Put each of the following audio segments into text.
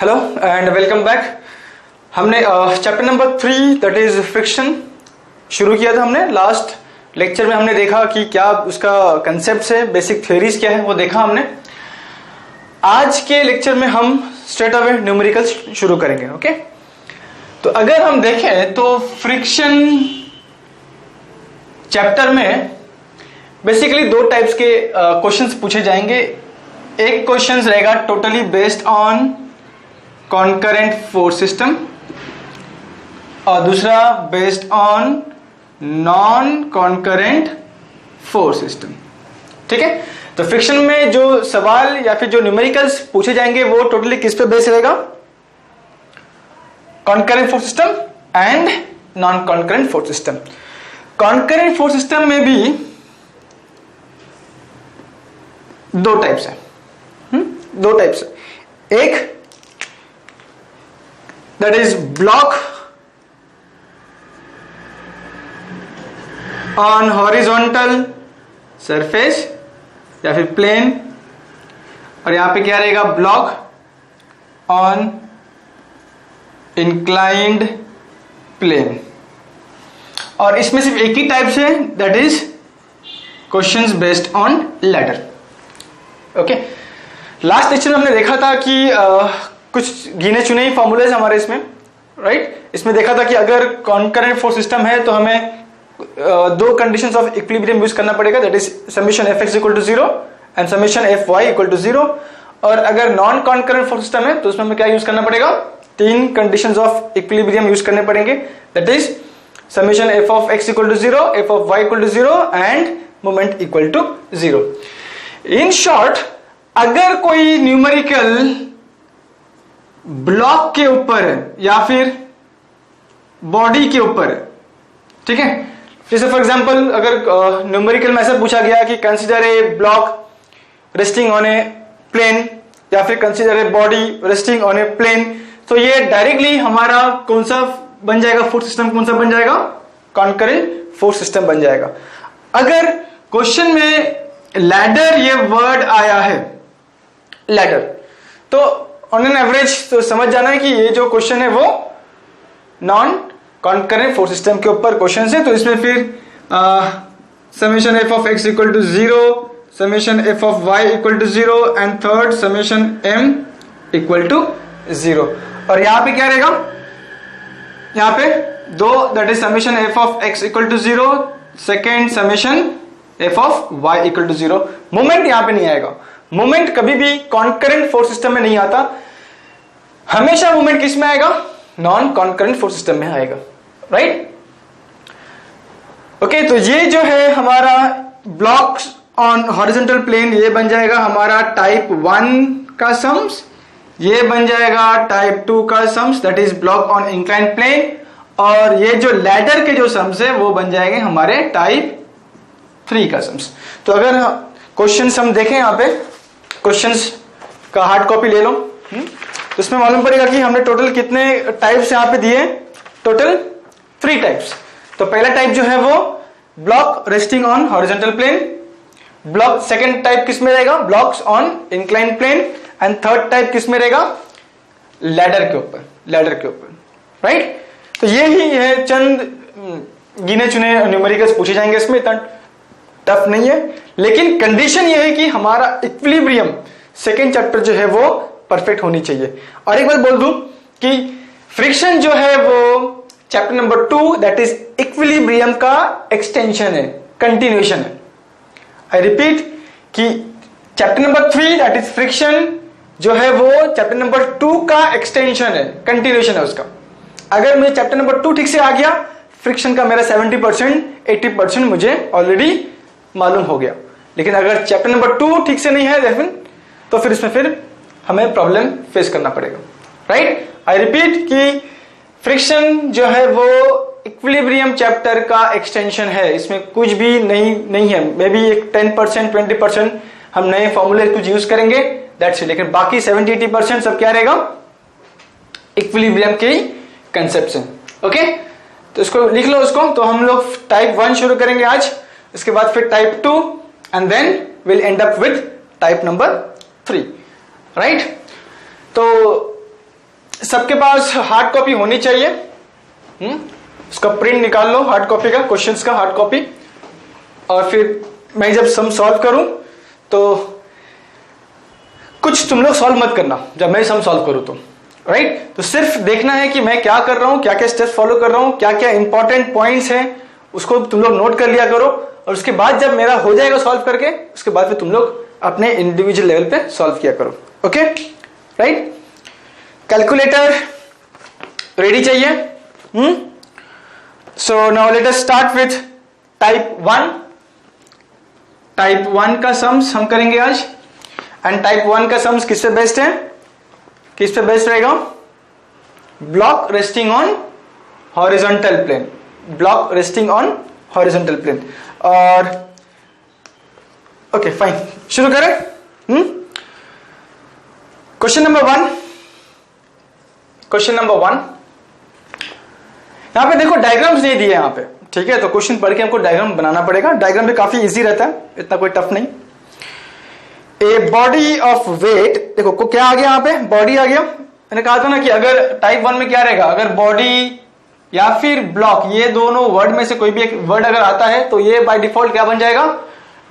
Hello and welcome back. हमने chapter number 3 that is friction शुरू किया था। हमने लास्ट लेक्चर में हमने देखा कि क्या उसका कंसेप्ट है, बेसिक थ्योरीज क्या है वो देखा हमने। आज के लेक्चर में हम स्ट्रेट अवे न्यूमेरिकल्स शुरू करेंगे। ओके तो अगर हम देखें तो फ्रिक्शन चैप्टर में बेसिकली दो टाइप्स के क्वेश्चंस पूछे जाएंगे। एक क्वेश्चन रहेगा totally based on concurrent force system और दूसरा based on non concurrent force system. ठीक है, तो फ्रिक्शन में जो सवाल या फिर जो न्यूमेरिकल्स पूछे जाएंगे वो टोटली किस पे बेस रहेगा? Concurrent force system and non concurrent force system. Concurrent force system में भी दो टाइप्स है। दो टाइप्स है। एक that is block on horizontal surface या फिर प्लेन, और यहां पे क्या रहेगा? Block on inclined plane. और इसमें सिर्फ एक ही टाइप है that is questions based on ladder. Okay, last lecture में हमने देखा था कि कुछ गिने चुने ही फॉर्मूलेज हमारे इसमें, राइट। इसमें देखा था कि अगर कॉन्करेंट फोर्स सिस्टम है तो हमें दो कंडीशंस ऑफ इक्विलिब्रियम यूज करना पड़ेगा, that is summation F X equal to 0 and summation F Y equal to 0। और अगर नॉन कॉन्करेंट फोर्स सिस्टम है तो उसमें हमें क्या यूज करना पड़ेगा? तीन कंडीशंस ऑफ इक्विलिब्रियम यूज करने पड़ेंगे, that is summation F of x equal to 0, F of Y equal to 0 and moment equal to 0। In short, अगर कोई न्यूमेरिकल ब्लॉक के ऊपर है या फिर बॉडी के ऊपर है, ठीक है, जैसे फॉर एग्जांपल अगर न्यूमेरिकल में ऐसा पूछा गया कि consider a block resting on a plane या फिर consider a body resting on a plane, तो ये डायरेक्टली हमारा कौन सा बन जाएगा? फोर्स सिस्टम कौन सा बन जाएगा? कॉन्करेंट फोर्स सिस्टम बन जाएगा। अगर क्वेश्चन में लैडर ये वर्ड आया है, लैडर, तो ऑन एन एवरेज तो समझ जाना है कि ये जो क्वेश्चन है वो नॉन कॉन्करेंट फोर्स सिस्टम के ऊपर क्वेश्चन है। तो इसमें फिर summation F of x equal to 0, summation F of Y equal to 0 and third summation M equal to 0। और यहां पे क्या रहेगा? यहां पे दो, that is summation F of x equal to 0, second summation F of Y equal to 0। Moment यहां पे नहीं आएगा। मोमेंट कभी भी कॉन्करेंट फोर्स सिस्टम में नहीं आता, हमेशा मोमेंट किस में आएगा? नॉन कॉन्करेंट फोर्स सिस्टम में आएगा, राइट। ओके, तो ये जो है हमारा ब्लॉक्स ऑन हॉरिजॉन्टल प्लेन, ये बन जाएगा हमारा टाइप 1 का सम्स, ये बन जाएगा टाइप 2 का sums that is block on inclined plane, और ये जो लैडर के जो सम्स है वो बन जाएंगे हमारे टाइप 3 का सम्स। तो अगर क्वेश्चंस हम देखें, यहाँ पे क्वेश्चंस का हार्ड कॉपी ले लो, तो इसमें मालूम पड़ेगा कि हमने टोटल कितने टाइप्स यहाँ पे दिए? Total 3 types. तो पहला टाइप जो है वो block resting on horizontal plane, block second type किस में रहेगा? Blocks on inclined plane, and third type किस में रहेगा? लैडर के ऊपर, लैडर के ऊपर, राइट। तो ये ही है, चंद गिने चुने न्यूमेरिकल्स पूछे जाएंगे, इसमें इतना टफ नहीं है, लेकिन कंडीशन ये है कि हमारा इक्विलिब्रियम सेकेंड चैप्टर जो है वो परफेक्ट होनी चाहिए। और एक बात बोल दूं कि फ्रिक्शन जो है वो chapter number 2 that is equilibrium का एक्सटेंशन है, कंटिन्यूएशन है। आई रिपीट कि chapter number 3 that is friction जो है वो चैप्टर नंबर 2 का एक्सटेंशन है, कंटिन्यूएशन है उसका। अगर मुझे चैप्टर नंबर 2 ठीक से आ गया, फ्रिक्शन का मेरा 70% 80% मुझे ऑलरेडी मालूम हो गया। लेकिन अगर चैप्टर नंबर 2 ठीक से नहीं है तो फिर इसमें फिर हमें प्रॉब्लम फेस करना पड़ेगा, राइट। आई रिपीट कि फ्रिक्शन जो है वो इक्विलिब्रियम चैप्टर का एक्सटेंशन है, इसमें कुछ भी नहीं है। मे बी एक 10% 20% हम नए फॉर्मूले कुछ यूज करेंगे, दैट्स इट, लेकिन बाकी 70-80% सब क्या रहेगा? इक्विलिब्रियम के कंसेप्ट हैं। ओके, तो इसको लिख लो उसको। तो हम लोग टाइप 1 शुरू करेंगे आज, इसके बाद फिर type 2 and then will end up with type number 3, right. तो सबके पास हार्ड कॉपी होनी चाहिए। उसका प्रिंट निकाल लो हार्ड कॉपी का, क्वेश्चंस का हार्ड कॉपी, और फिर मैं जब सम सॉल्व करूं तो कुछ तुम लोग सॉल्व मत करना जब मैं सम सॉल्व करूं तो, राइट। तो सिर्फ देखना है कि मैं क्या कर रहा हूं, क्या क्या स्टेप्स फॉलो कर रहा हूं, क्या क्या इंपॉर्टेंट पॉइंट्स हैं, उसको तुम लोग नोट कर लिया करो। और उसके बाद जब मेरा हो जाएगा सॉल्व करके, उसके बाद फिर तुम लोग अपने इंडिविजुअल लेवल पे सॉल्व किया करो। Okay, right. कैलकुलेटर रेडी चाहिए। सो now let us start with type 1। Type 1 का सम्स हम करेंगे आज। एंड टाइप 1 का सम्स किस पे बेस्ड है, किस पे बेस्ड रहेगा? Block resting on horizontal plane, block resting on horizontal plane. और ओके फाइन, शुरू करें। क्वेश्चन नंबर 1, क्वेश्चन नंबर 1, यहां पे देखो डायग्राम्स नहीं दिए यहां पे, ठीक है। तो क्वेश्चन पढ़ के हमको डायग्राम बनाना पड़ेगा। डायग्राम भी काफी इजी रहता है, इतना कोई टफ नहीं। ए बॉडी ऑफ वेट, देखो को क्या आ गया यहां पे, बॉडी आ गया। मैंने कहा था ना कि अगर टाइप 1 में क्या रहेगा, अगर बॉडी या फिर ब्लॉक, ये दोनों वर्ड में से कोई भी एक वर्ड अगर आता है तो ये बाय डिफॉल्ट क्या बन जाएगा?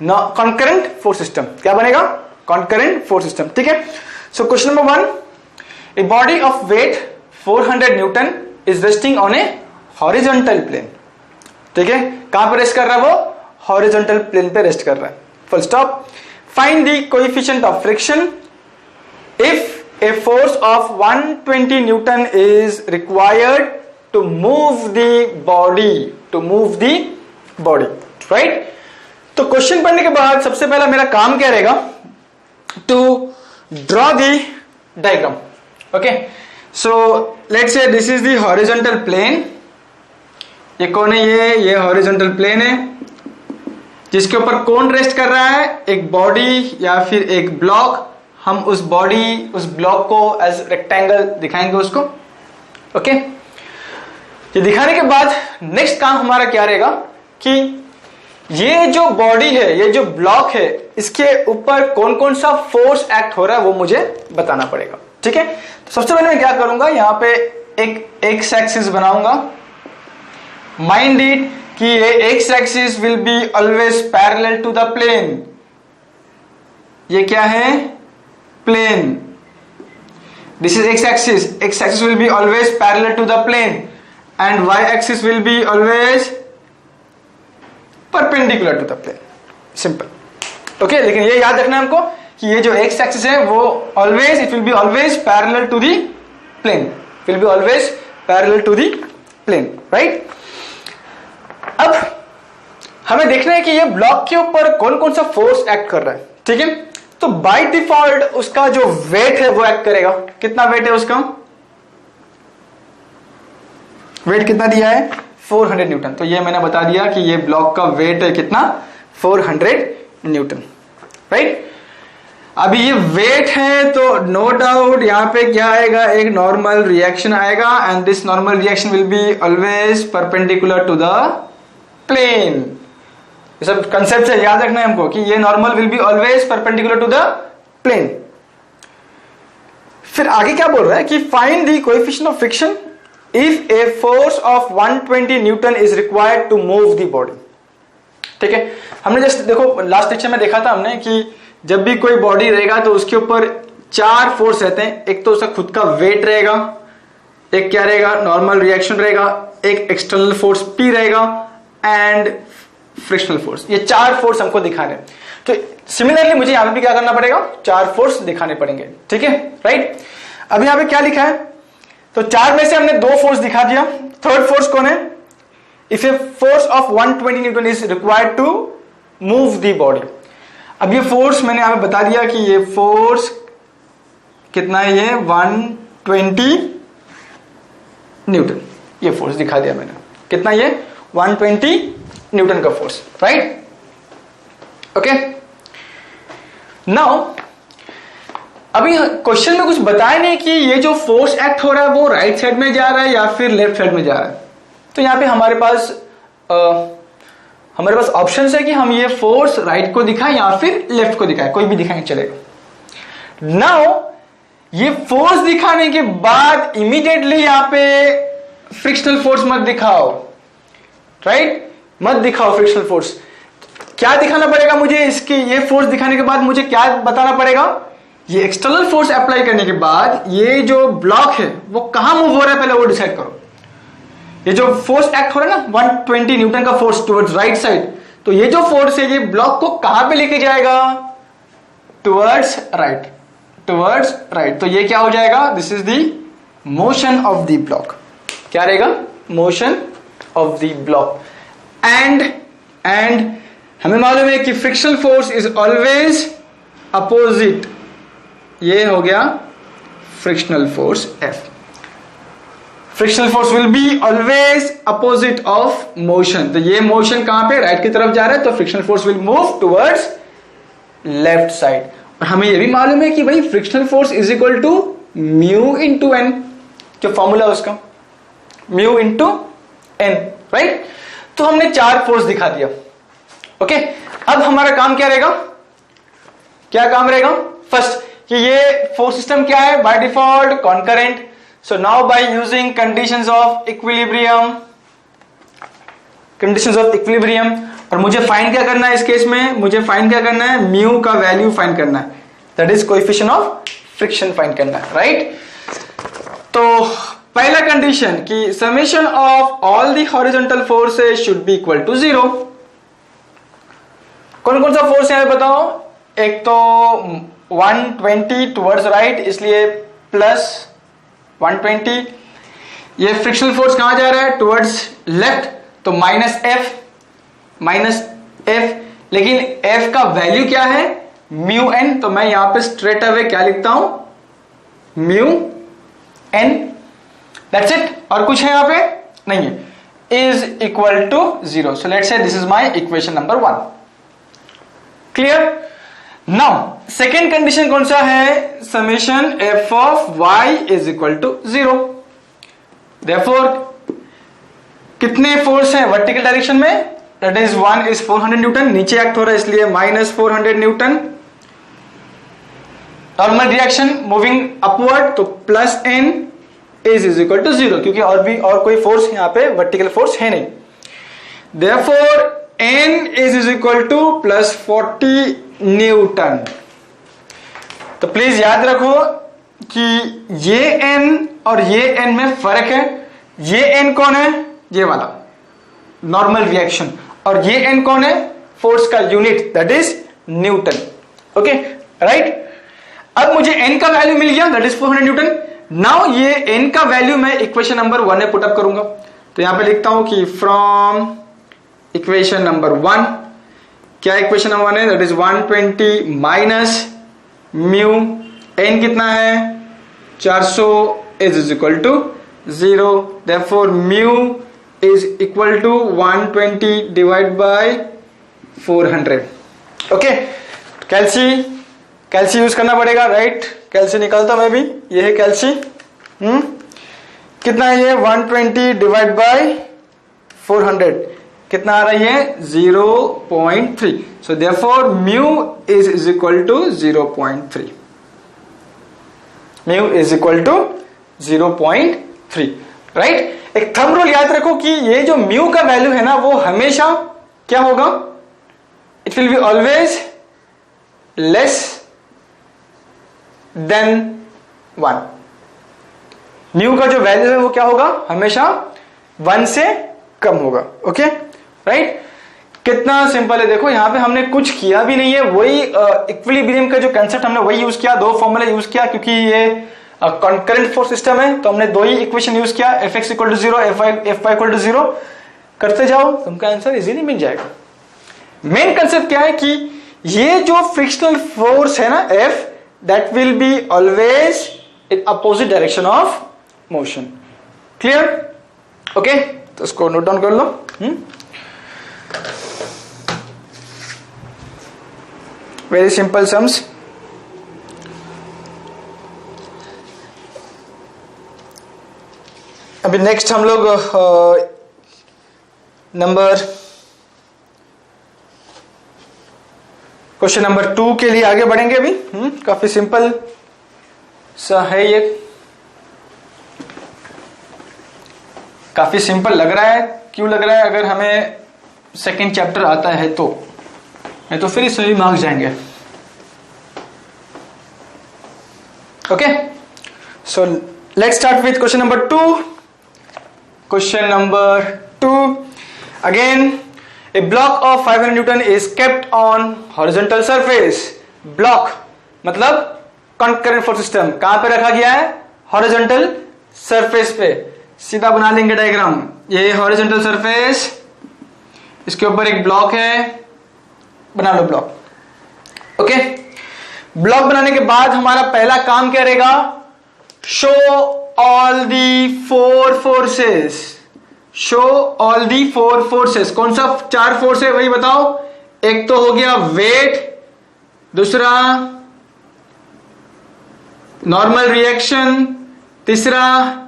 Concurrent force system. क्या बनेगा? कॉन्करेंट फोर्स सिस्टम, ठीक है। So question number 1, a body of weight 400 newton is resting on a horizontal plane, ठीक है। कहां पर रेस्ट कर रहा है वो? हॉरिजॉन्टल प्लेन पे रेस्ट कर रहा है, full stop. Find the coefficient of friction if a force of 120 newton is required to move the body, to move the body, right. तो क्वेश्चन पढ़ने के बाद सबसे पहला मेरा काम क्या रहेगा? To draw the diagram. Okay, so let's say this is the horizontal plane. ये कौन है? ये हॉरिजॉन्टल प्लेन है जिसके ऊपर कौन रेस्ट कर रहा है? एक बॉडी या फिर एक ब्लॉक। हम उस बॉडी, उस ब्लॉक को एज रेक्टेंगल दिखाएंगे उसको। ओके, ये दिखाने के बाद नेक्स्ट काम हमारा क्या रहेगा कि ये जो बॉडी है, ये जो ब्लॉक है, इसके ऊपर कौन कौन सा फोर्स एक्ट हो रहा है वो मुझे बताना पड़ेगा, ठीक है। तो सबसे पहले मैं क्या करूंगा, यहां पे एक एक्स एक्सिस बनाऊंगा। माइंड इट कि ये X axis will be always parallel to the plane. ये क्या है? Plane. This is X axis. X axis will be always parallel to the plane and Y axis will be always perpendicular to the plane. Simple. Okay, लेकिन ये याद रखना है हमको कि ये जो एक्स एक्सिस है वो always, it will be always parallel to the plane, will be always parallel to the plane, right. अब हमें देखना है कि ये ब्लॉक के ऊपर कौन कौन सा फोर्स एक्ट कर रहा है, ठीक है। तो बाय डिफॉल्ट उसका जो वेट है वो एक्ट करेगा। कितना वेट है उसका? वेट कितना दिया है? 400 न्यूटन। तो ये मैंने बता दिया कि ये ब्लॉक का वेट है कितना? 400 न्यूटन, राइट। अभी ये वेट है तो नो डाउट यहां पे क्या आएगा? एक नॉर्मल रिएक्शन आएगा and this normal reaction will be always perpendicular to the plane. ये सब कंसेप्ट है, याद रखना है हमको कि ये normal will be always perpendicular to the plane. फिर आगे क्या बोल रहा है कि find the coefficient of friction if a force of 120 newton is required to move the body, ठीक है। हमने जस्ट देखो लास्ट लेक्चर में देखा था हमने कि जब भी कोई बॉडी रहेगा तो उसके ऊपर 4 फोर्स रहते हैं। एक तो उसका खुद का वेट रहेगा, एक क्या रहेगा? नॉर्मल रिएक्शन रहेगा, एक एक्सटर्नल फोर्स P रहेगा एंड फ्रिक्शनल फोर्स। ये 4 फोर्स हमको दिखाने। तो सिमिलरली मुझे यहां पे भी क्या करना पड़ेगा? 4 फोर्स दिखाने पड़ेंगे, ठीक है, राइट। अब यहां पे क्या लिखा है? तो 4 में से हमने 2 फोर्स दिखा दिया। थर्ड फोर्स कौन है? If a force of 120 newton is required to move the body. अब ये फोर्स मैंने यहां पे बता दिया कि ये फोर्स कितना है? ये 120 न्यूटन। ये फोर्स दिखा दिया मैंने। कितना? ये 120 न्यूटन का फोर्स, राइट। ओके, नाउ अभी क्वेश्चन में कुछ बताया नहीं कि ये जो फोर्स एक्ट हो रहा है वो राइट साइड में जा रहा है या फिर लेफ्ट साइड में जा रहा है। तो यहां पे हमारे पास ऑप्शंस है कि हम ये फोर्स राइट को दिखाएं या फिर लेफ्ट को दिखाएं, कोई भी दिखाएं चलेगा। नाउ ये फोर्स दिखाने के बाद इमीडिएटली यहां पे फ्रिक्शनल फोर्स मत दिखाओ, राइट? मत दिखाओ फ्रिक्शनल फोर्स। क्या दिखाना पड़ेगा मुझे? इसके ये फोर्स दिखाने के बाद मुझे क्या बताना पड़ेगा? ये एक्सटर्नल फोर्स अप्लाई करने के बाद ये जो ब्लॉक है वो कहां मूव हो रहा है पहले वो डिसाइड करो। ये जो फोर्स एक्ट हो रहा है ना 120 न्यूटन का फोर्स टुवर्ड्स राइट साइड, तो ये जो फोर्स है ये ब्लॉक को कहां पे लेके जाएगा? Towards right, towards right. तो ये क्या हो जाएगा? This is the motion of the block. क्या रहेगा? Motion of the block. And हमें मालूम है कि frictional force is always opposite. ये हो गया frictional force F। Frictional force will be always opposite of motion. तो ये मोशन कहां पे? राइट की तरफ जा रहा है, तो frictional force will move towards left side. और हमें ये भी मालूम है कि भाई frictional force is equal to mu into N, जो फॉर्मूला है उसका म्यू इंटू एन, राइट? तो हमने 4 फोर्स दिखा दिया। ओके, अब हमारा काम क्या रहेगा? क्या काम रहेगा? फर्स्ट कि ये फोर्स सिस्टम क्या है? By default concurrent. So now bye using conditions of equilibrium, conditions of equilibrium, और मुझे फाइंड क्या करना है इस केस में? मुझे फाइंड क्या करना है? म्यू का वैल्यू फाइंड करना है, that is coefficient of friction find करना है, राइट? तो पहला कंडीशन कि summation of all the horizontal forces should be equal to 0। कौन कौन सा फोर्स है बताओ? एक तो 120 टुवर्ड्स राइट, इसलिए प्लस 120। ये फ्रिक्शनल फोर्स कहां जा रहा है? टुवर्ड्स लेफ्ट, तो माइनस एफ। लेकिन एफ का वैल्यू क्या है? Mu N. तो मैं यहां पे स्ट्रेट अवे क्या लिखता हूं? Mu N, that's it. और कुछ है यहां पे? नहीं है। Is equal to 0। So let's say this is my equation number 1। Clear? Now second condition कौन सा है? Summation F of Y is equal to 0। Therefore कितने फोर्स हैं वर्टिकल डायरेक्शन में? दैट इज 1 इज 400 न्यूटन, नीचे एक्ट हो रहा है इसलिए minus 400 newton. Normal reaction moving upward, तो plus N is equal to 0, क्योंकि और कोई फोर्स यहां पे वर्टिकल फोर्स है नहीं। Therefore n is equal two plus 40 Newton. तो प्लीज याद रखो कि ये n और ये n में फर्क है। ये n कौन है? ये वाला नॉर्मल रिएक्शन। और ये n कौन है? फोर्स का unit, that is Newton. Okay, right? अब मुझे n का वैल्यू मिल गया, दैट इज 400 न्यूटन। नाउ ये n का वैल्यू मैं इक्वेशन नंबर 1 में पुट अप करूंगा। तो यहां पे लिखता हूं कि फ्रॉम इक्वेशन नंबर 1, क्या इक्वेशन नंबर 1 है? That is 120 minus mu N कितना है? 400 is equal to 0। Therefore mu is equal to 120 divide by 400। Okay, calci use करना पड़ेगा, राइट? कैल्सी निकालता मैं भी, ये है कैल्सी। कितना है ये? 120 डिवाइड बाय 400 कितना आ रही है? 0.3। So therefore mu is equal to 0.3। Mu is equal to 0.3, right? एक थंब रूल याद रखो कि ये जो म्यू का वैल्यू है ना वो हमेशा क्या होगा? It will be always less than 1। Mu का जो वैल्यू है वो क्या होगा? हमेशा 1 से कम होगा। Okay, right? कितना सिंपल है, देखो यहां पे हमने कुछ किया भी नहीं है, वही इक्विलिब्रियम का जो कंसेप्ट हमने वही यूज किया, 2 फॉर्मूला यूज किया, क्योंकि ये कॉन्करेंट फोर्स सिस्टम है तो हमने 2 ही इक्वेशन यूज किया, Fx equal to 0, Fy equal to 0। करते जाओ, तुमका आंसर इजीली मिल जाएगा। मेन कंसेप्ट क्या है कि ये जो फ्रिक्शनल फोर्स है ना F, that will be always in opposite direction of motion. Clear? Okay, तो इसको नोट डाउन कर लो। Very simple sums. अभी नेक्स्ट हम लोग क्वेश्चन नंबर 2 के लिए आगे बढ़ेंगे। अभी काफी सिंपल सा है ये, काफी सिंपल लग रहा है। क्यों लग रहा है? अगर हमें सेकंड चैप्टर आता है तो, नहीं तो फिर इसमें भी मार्क्स जाएंगे। Okay, so let's start with question number 2। Question number 2, again A block of 500 Newton is kept on horizontal surface. Block मतलब कॉन्करेंट फोर्स सिस्टम कहां पे रखा गया है? हॉरिजॉन्टल सरफेस पे। सीधा बना लेंगे डायग्राम। ये हॉरिजॉन्टल सरफेस, इसके ऊपर एक ब्लॉक है, बना लो ब्लॉक। ओके, ब्लॉक बनाने के बाद हमारा पहला काम क्या रहेगा? शो ऑल दी 4 फोर्सेस। शो ऑल दी 4 फोर्सेस। कौन सा 4 फोर्स है वही बताओ। एक तो हो गया वेट, दूसरा नॉर्मल रिएक्शन, तीसरा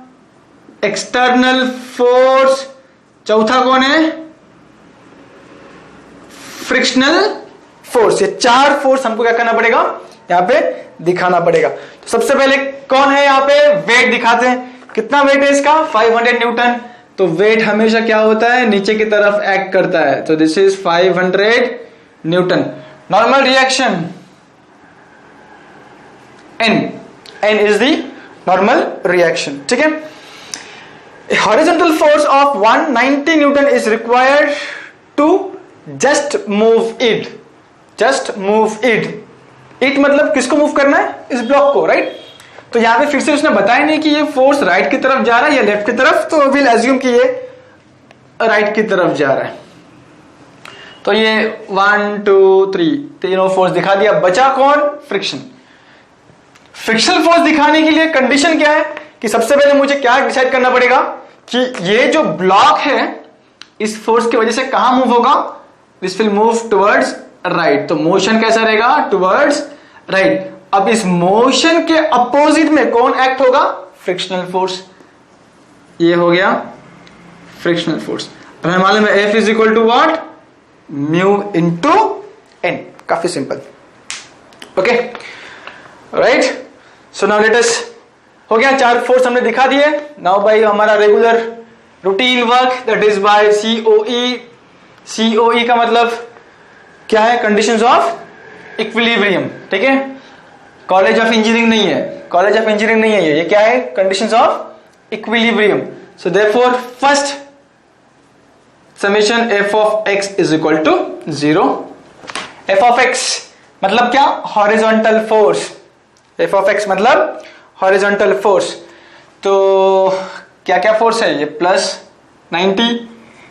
एक्सटर्नल फोर्स, चौथा कौन है? Frictional force. ये 4 फोर्स हमको क्या करना पड़ेगा? यहां पे दिखाना पड़ेगा। तो सबसे पहले कौन है यहां पे? वेट दिखाते हैं। कितना वेट है इसका? 500 न्यूटन। तो वेट हमेशा क्या होता है? नीचे की तरफ एक्ट करता है। तो this is 500 Newton. Normal reaction N is the normal reaction. ठीक है। A horizontal force of 190 Newton is required to just move it. Just move it. It मतलब किसको मूव करना है? इस ब्लॉक को, राइट? तो यहां पे फिर से उसने बताया नहीं कि ये फोर्स राइट की तरफ जा रहा है या लेफ्ट की तरफ, तो विल एज्यूम कि ये राइट की तरफ जा रहा है। तो ये 1 2 3 तीनों फोर्स दिखा दिया। बचा कौन? फ्रिक्शन। फ्रिक्शनल फोर्स दिखाने के लिए कंडीशन क्या है कि सबसे पहले मुझे क्या डिसाइड करना पड़ेगा कि ये जो ब्लॉक है इस फोर्स की वजह से कहां मूव होगा? This will move towards right. तो मोशन कैसा रहेगा? Towards right. अब इस मोशन के अपोजिट में कौन एक्ट होगा? Frictional force. ये हो गया फ्रिक्शनल फोर्स। अब हमें मालूम है F is equal to what? Mu into N। काफी simple. Okay, right. So now let us, हो गया 4 फोर्स हमने दिखा दिए। नाउ बाय हमारा regular routine work, that is by COE। COE का मतलब क्या है? Conditions of equilibrium. ठीक है, कॉलेज ऑफ इंजीनियरिंग नहीं है, कॉलेज ऑफ इंजीनियरिंग नहीं है ये क्या है? Conditions of equilibrium. So therefore first summation f of x is equal to 0। f of x मतलब क्या? Horizontal force. f of x मतलब हॉरिजॉन्टल फोर्स। तो क्या क्या फोर्स है? ये +90।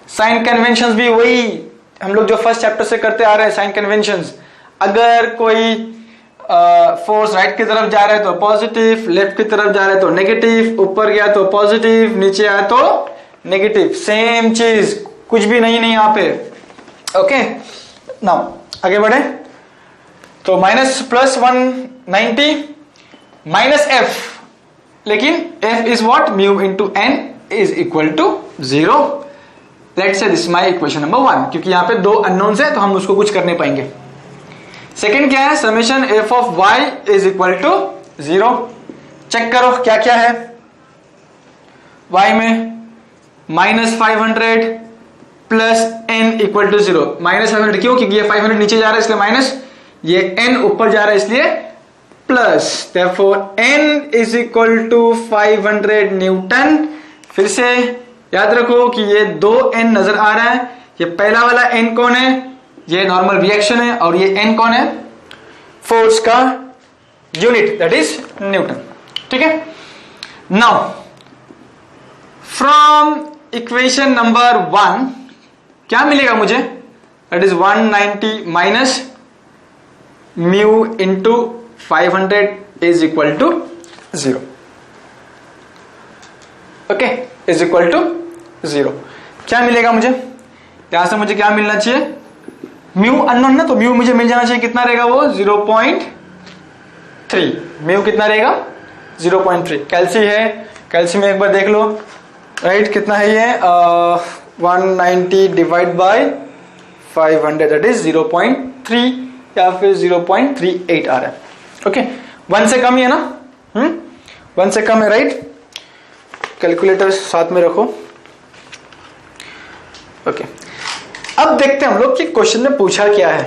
साइन कन्वेंशंस भी वही हम लोग जो फर्स्ट चैप्टर से करते आ रहे हैं, साइन कन्वेंशंस। अगर कोई फोर्स राइट की तरफ जा रहा है तो पॉजिटिव, लेफ्ट की तरफ जा रहा है तो नेगेटिव, ऊपर गया तो पॉजिटिव, नीचे आया तो नेगेटिव। सेम चीज, कुछ भी नहीं यहाँ पे। ओके, नाउ आगे बढ़े। तो -+190 -f, लेकिन f is what? Mu into n is equal to 0। Let's say this my equation number 1, क्योंकि यहां पे 2 अननोन्स है तो हम उसको कुछ कर नहीं पाएंगे। सेकंड क्या है? Summation f of y is equal to 0। Check करो क्या क्या है y में। -500 प्लस n इक्वल टू 0। -500 क्यों? क्योंकि ये 500 नीचे जा रहा है इसलिए माइनस, ये n ऊपर जा रहा है इसलिए plus. therefore n is equal to 500 newton. फिर से याद रखो कि ये 2n नजर आ रहा है। ये पहला वाला n कौन है? ये नॉर्मल रिएक्शन है, और ये n कौन है? फोर्स का यूनिट, दैट इज न्यूटन। ठीक है। नाउ फ्रॉम इक्वेशन नंबर 1 क्या मिलेगा मुझे? That is 190 minus mu into 500 is equal to 0। Okay, is equal to 0। क्या मिलेगा मुझे? यहां से मुझे क्या मिलना चाहिए? म्यू अननोन ना, तो म्यू मुझे मिल जाना चाहिए। कितना रहेगा वो? 0.3। म्यू कितना रहेगा? 0.3। कैल्सी है, कैल्सी में एक बार देख लो, राइट? कितना है ये? 190 डिवाइड बाय 500, दैट इज 0.3 या फिर 0.38 आ रहा है। ओके, 1 से कम ही है ना? 1 से कम है, राइट? कैलकुलेटर साथ में रखो। ओके, अब देखते हैं हम लोग कि क्वेश्चन में पूछा क्या है।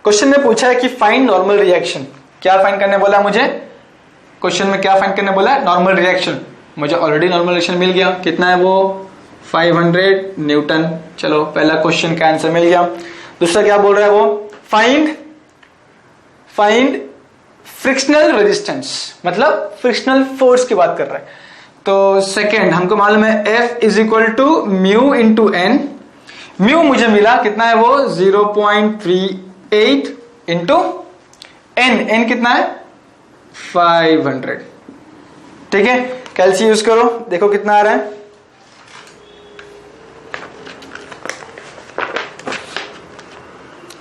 क्वेश्चन में पूछा है कि फाइंड नॉर्मल रिएक्शन। क्या फाइंड करने बोला मुझे? क्वेश्चन में क्या फाइंड करने बोला है? Normal reaction. मुझे ऑलरेडी नॉर्मल रिएक्शन मिल गया, कितना है वो? 500 न्यूटन। चलो, पहला क्वेश्चन का आंसर मिल गया। दूसरा क्या बोल रहा है वो? फाइंड फ्रिक्शनल रेजिस्टेंस, मतलब फ्रिक्शनल फोर्स की बात कर रहा है। तो सेकेंड हमको मालूम है F is equal to mu into N. Mu मुझे मिला, कितना है वो? 0.38 इंटू एन कितना है? 500। ठीक है, कैलसी यूज करो, देखो कितना आ रहा है।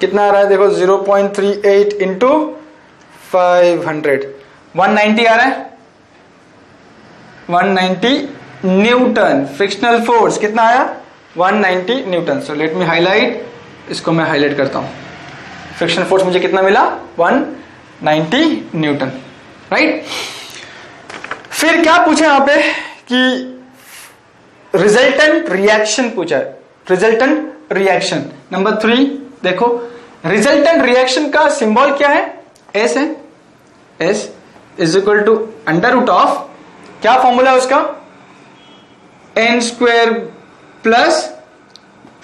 कितना आ रहा है देखो, 0.38 इंटू 500, 190 आ रहा है। 190 न्यूटन फ्रिक्शनल फोर्स कितना आया? 190 Newton. So let me highlight, इसको मैं हाईलाइट करता हूं। फ्रिक्शनल फोर्स मुझे कितना मिला? 190 न्यूटन, राइट? फिर क्या पूछा यहां पे कि रिजल्टेंट रिएक्शन पूछा है। रिजल्टेंट रिएक्शन नंबर 3 देखो, रिजल्टेंट रिएक्शन का सिंबल क्या है? एस है। S is equal to under root of, क्या फॉर्मूला है उसका? N square plus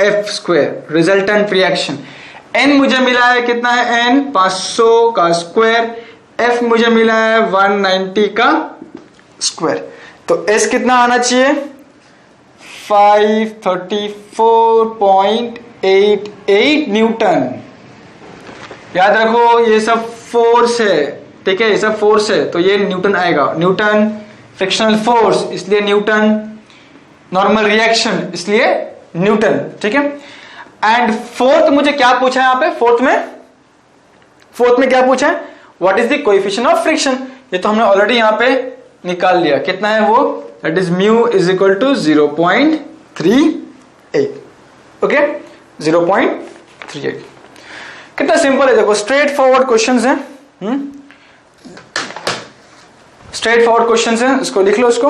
F square, resultant reaction. N मुझे मिला है, कितना है? एन 500 का स्क्वायर। एफ मुझे मिला है 190 का स्क्वायर। तो एस कितना आना चाहिए? 534.88 न्यूटन। याद रखो ये सब फोर्स है, ठीक है, ये सब फोर्स है, तो ये न्यूटन आएगा। न्यूटन फ्रिक्शनल फोर्स इसलिए न्यूटन, नॉर्मल रिएक्शन इसलिए न्यूटन, ठीक है। एंड फोर्थ मुझे क्या पूछा है यहां पे? फोर्थ में क्या पूछा है? What is the coefficient of friction. ये तो हमने ऑलरेडी यहां पे निकाल लिया, कितना है वो? That is mu is equal to 0.38। Okay, 0.38। कितना सिंपल है देखो, स्ट्रेट फॉरवर्ड क्वेश्चंस हैं। स्ट्रेट फॉरवर्ड क्वेश्चंस हैं, इसको लिख लो इसको,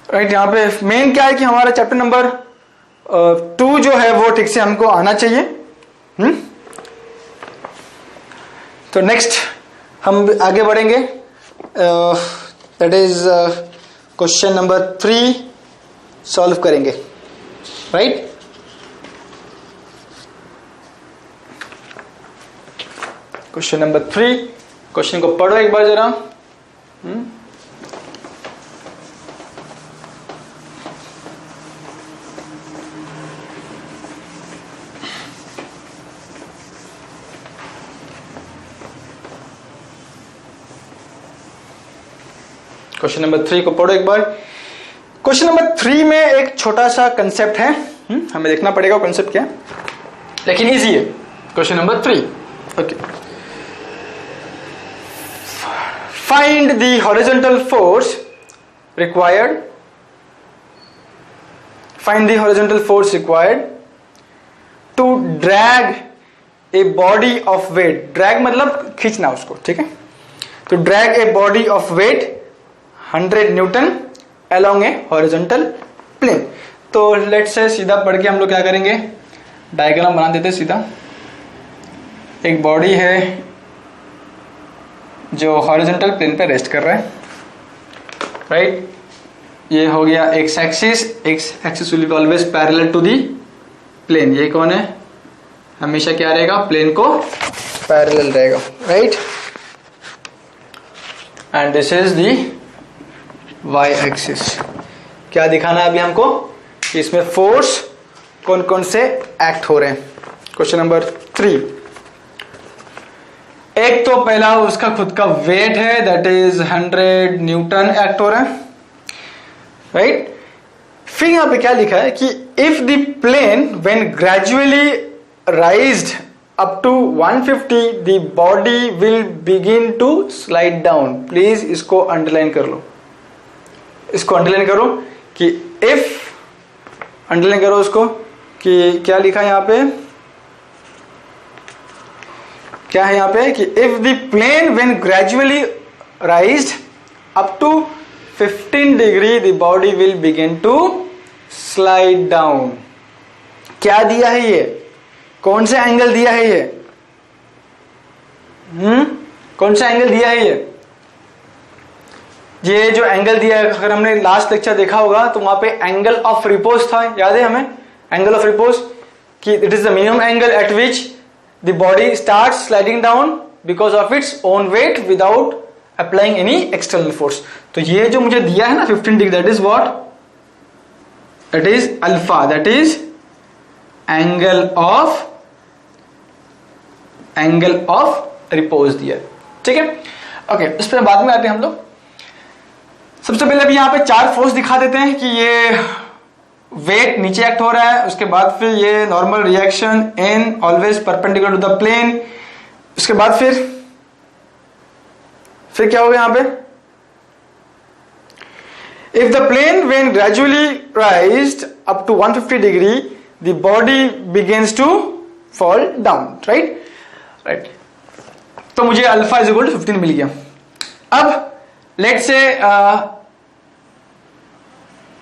राइट। यहां पे मेन क्या है कि हमारा चैप्टर नंबर 2 जो है वो ठीक से हमको आना चाहिए। तो नेक्स्ट हम आगे बढ़ेंगे, that is question number 3 solve करेंगे, राइट। क्वेश्चन नंबर 3, क्वेश्चन को पढ़ो एक बार जरा। क्वेश्चन नंबर 3 को पढ़ो एक बार। क्वेश्चन नंबर 3 में एक छोटा सा कंसेप्ट है, हमें देखना पड़ेगा कंसेप्ट क्या, लेकिन इजी है। Question number 3, okay. Find the horizontal force required, find the horizontal force required to drag a body of weight. Drag मतलब खींचना उसको, ठीक है। तो drag a body of weight 100 newton along a horizontal plane. तो let say सीधा पढ़ के हम लोग क्या करेंगे, डायग्राम बना देते सीधा। एक बॉडी है जो हॉरिजॉन्टल प्लेन पे रेस्ट कर रहा है, राइट। ये हो गया X axis, X axis will be always parallel to the plane. ये कौन है? हमेशा क्या रहेगा? प्लेन को पैरेलल रहेगा, right. And this is the y axis. क्या दिखाना है अभी हमको कि इसमें फोर्स कौन कौन से एक्ट हो रहे हैं। क्वेश्चन नंबर 3, एक तो पहला उसका खुद का वेट है, दैट इज 100 न्यूटन एक्ट हो रहा है, राइट। फिर यहां पे क्या लिखा है कि if the plane when gradually raised up to 150 the body will begin to slide down. Please इसको अंडरलाइन कर लो, इसको अंडरलाइन करो कि इफ, अंडरलाइन करो उसको कि क्या लिखा है यहां पे, क्या है यहां पे कि if the plane when gradually raised up to 15 degree the body will begin to slide down. क्या दिया है ये, कौन सा एंगल दिया है ये, कौन सा एंगल दिया है ये जो एंगल दिया है, अगर हमने लास्ट लेक्चर देखा होगा तो वहां पे एंगल ऑफ रिपोज था, याद है हमें एंगल ऑफ रिपोज कि it is the minimum angle eight which the body start sliding down because of its own wait without applying any external force. तो ये जो मुझे दिया है ना 15 degree, that is what, that is alpha, that is angle of repose दिया. ठीक है, ओके, इस पर बाद में आते हैं हम लोग. सबसे पहले अभी यहां पे 4 फोर्स दिखा देते हैं कि ये वेट नीचे एक्ट हो रहा है, उसके बाद फिर ये normal reaction in always perpendicular to the plane, उसके बाद फिर क्या होगा यहां पे, if the plane when gradually raised up to 150 degree the body begins to fall down. Right, तो मुझे अल्फा इज इक्वल टू 15 मिल गया. अब लेट्स से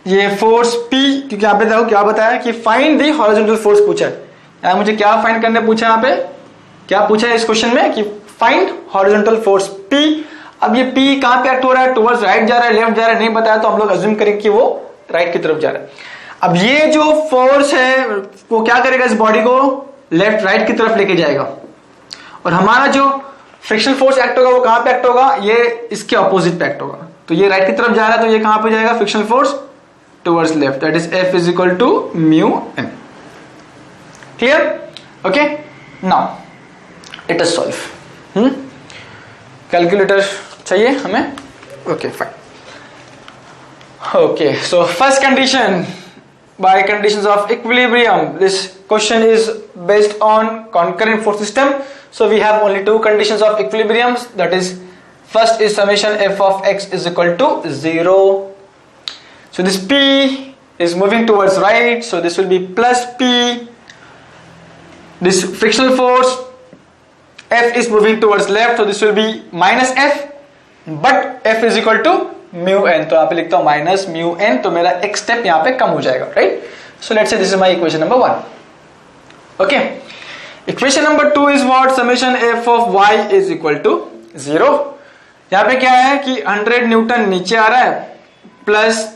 ये फोर्स P, क्योंकि यहां पे देखो क्या बताया कि फाइंड द हॉरिजॉन्टल फोर्स पूछा है, यहाँ मुझे क्या फाइंड करने पूछा, यहाँ पे क्या पूछा है इस क्वेश्चन में कि फाइंड हॉरिजॉन्टल फोर्स P. अब ये P कहां पे एक्ट हो रहा है, टुवर्ड्स राइट जा रहा है, लेफ्ट जा रहा है, नहीं बताया तो हम लोग अज्यूम करेंगे कि वो राइट की तरफ जा रहा है. अब ये जो फोर्स है वो क्या करेगा, इस बॉडी को लेफ्ट राइट की तरफ लेके जाएगा, और हमारा जो फ्रिक्शनल फोर्स एक्ट होगा वो कहां पे एक्ट होगा, ये इसके ऑपोजिट पे एक्ट होगा. तो ये राइट की तरफ जा रहा है तो ये कहां पे जाएगा, frictional force towards left, that is F is equal to mu m. Clear? Okay, now let us solve. Calculator चाहिए हमें? Okay, fine. Okay, so first condition, by conditions of equilibrium, this question is based on concurrent force system, so we have only 2 conditions of equilibrium, that is first is summation f of x is equal to 0. So this P is moving towards right, so this will be plus P. This frictional force F is moving towards left, so this will be minus F, but F is equal to mu N, तो यहाँ पे लिखता हूं minus mu N, तो मेरा एक step यहाँ पे कम हो जाएगा. Right, so let's say this is my equation number 1. Okay, equation number 2 is what, summation F of Y is equal to 0. यहाँ पे क्या है कि 100 न्यूटन नीचे आ रहा है प्लस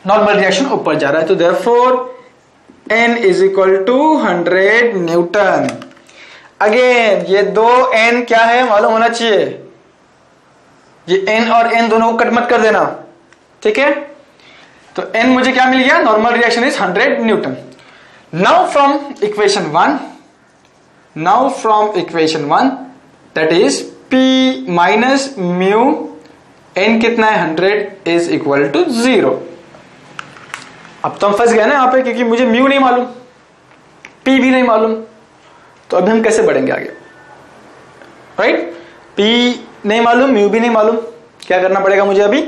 नॉर्मल रिएक्शन ऊपर जा रहा है, तो therefore N is equal to 100 newton. Again ये 2 एन क्या है मालूम होना चाहिए, ये n और n दोनों को कट मत कर देना. ठीक है, तो n मुझे क्या मिल गया, normal reaction is 100 Newton. Now from equation 1 that is P minus mu n कितना है 100 इज इक्वल टू 0. अब तो हम फंस गए ना यहाँ पे, क्योंकि मुझे म्यू नहीं मालूम, P भी नहीं मालूम, तो अभी हम कैसे बढ़ेंगे आगे. राइट, P नहीं मालूम, म्यू भी नहीं मालूम, क्या करना पड़ेगा मुझे, अभी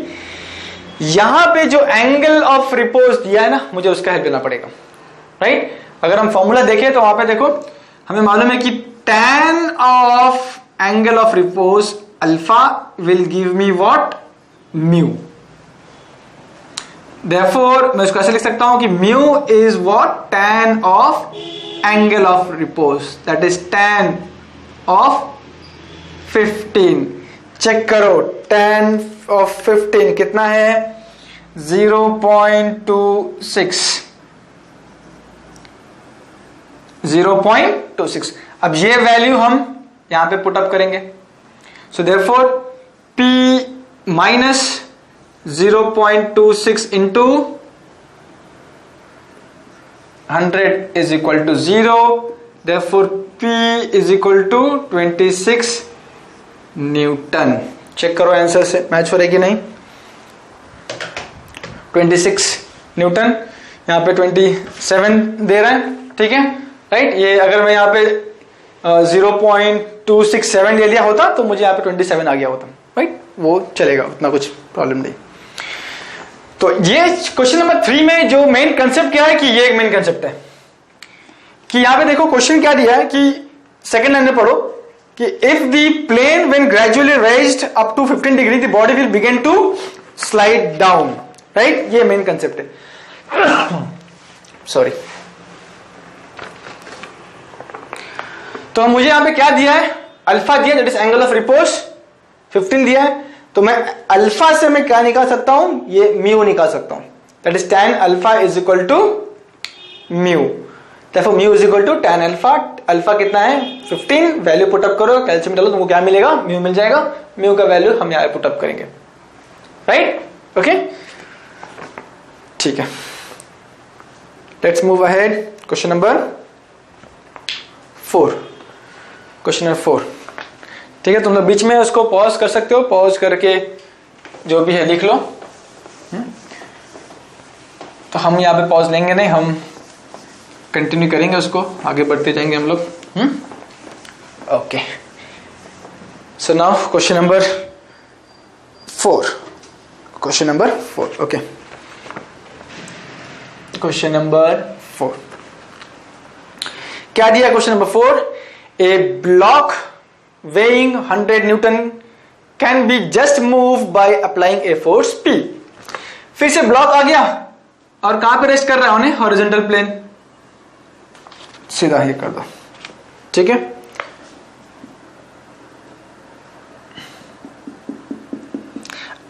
यहां पे जो एंगल ऑफ रिपोज दिया है ना मुझे उसका हेल्प लेना पड़ेगा. राइट, अगर हम फॉर्मूला देखें तो वहां पे देखो हमें मालूम है कि tan of angle of repose alpha will give me what, mu. Therefore मैं इसको ऐसे लिख सकता हूं कि mu is what, tan of angle of repose, that is tan of 15. Check करो, tan ऑफ 15 कितना है, 0.26. 0.26. अब ये वैल्यू हम यहां पे पुट अप करेंगे, so therefore P minus 0.26 into 100 is equal to 0. Therefore P is equal to 26 newton. Check करो आंसर से मैच हो रहा है कि नहीं. 26 न्यूटन, यहाँ पे 27 दे रहा है. ठीक है, राइट, ये अगर मैं यहाँ पे 0.267 ले लिया होता तो मुझे यहाँ पे 27 आ गया होता. राइट, वो चलेगा, उतना कुछ प्रॉब्लम नहीं. तो ये क्वेश्चन नंबर 3 में जो मेन कंसेप्ट क्या है कि ये एक मेन कंसेप्ट है कि यहाँ पे देखो क्वेश्चन क्या दिया है कि सेकंड लाइन में पढ़ो कि if the plane when gradually raised up to 15 degree the body will begin to slide down, right? ये मेन कंसेप्ट है। सॉरी। तो मुझे यहां पे क्या दिया है? अल्फा दिया, that is angle of repose 15 दिया है। तो मैं अल्फा से मैं क्या निकाल सकता हूं? ये म्यू निकाल सकता हूं, that is tan alpha is equal to mu. देखो mu is equal to tan alpha. Alpha कितना है? 15। वैल्यू पुटअप करो, कैल्शियम डालो, तुमको क्या मिलेगा? म्यू मिल जाएगा। म्यू का वैल्यू हम यहां पुटअप करेंगे, राइट? ओके, ठीक है। Let's move ahead. Question number 4। Question number 4, ठीक है। तुम लोग बीच में उसको पॉज कर सकते हो, पॉज करके जो भी है लिख लो। तो हम यहाँ पे पॉज लेंगे नहीं, हम कंटिन्यू करेंगे उसको, आगे बढ़ते जाएंगे हम लोग। Okay, so now question number 4। Question number 4, okay. Question number 4 क्या दिया? Question number 4, A block weighing 100 Newton can be just moved by applying a force P। फिर से ब्लॉक आ गया और कहां पे रेस्ट कर रहा है? उन्हें हॉरिजॉन्टल प्लेन। सीधा ये कर दो, ठीक है।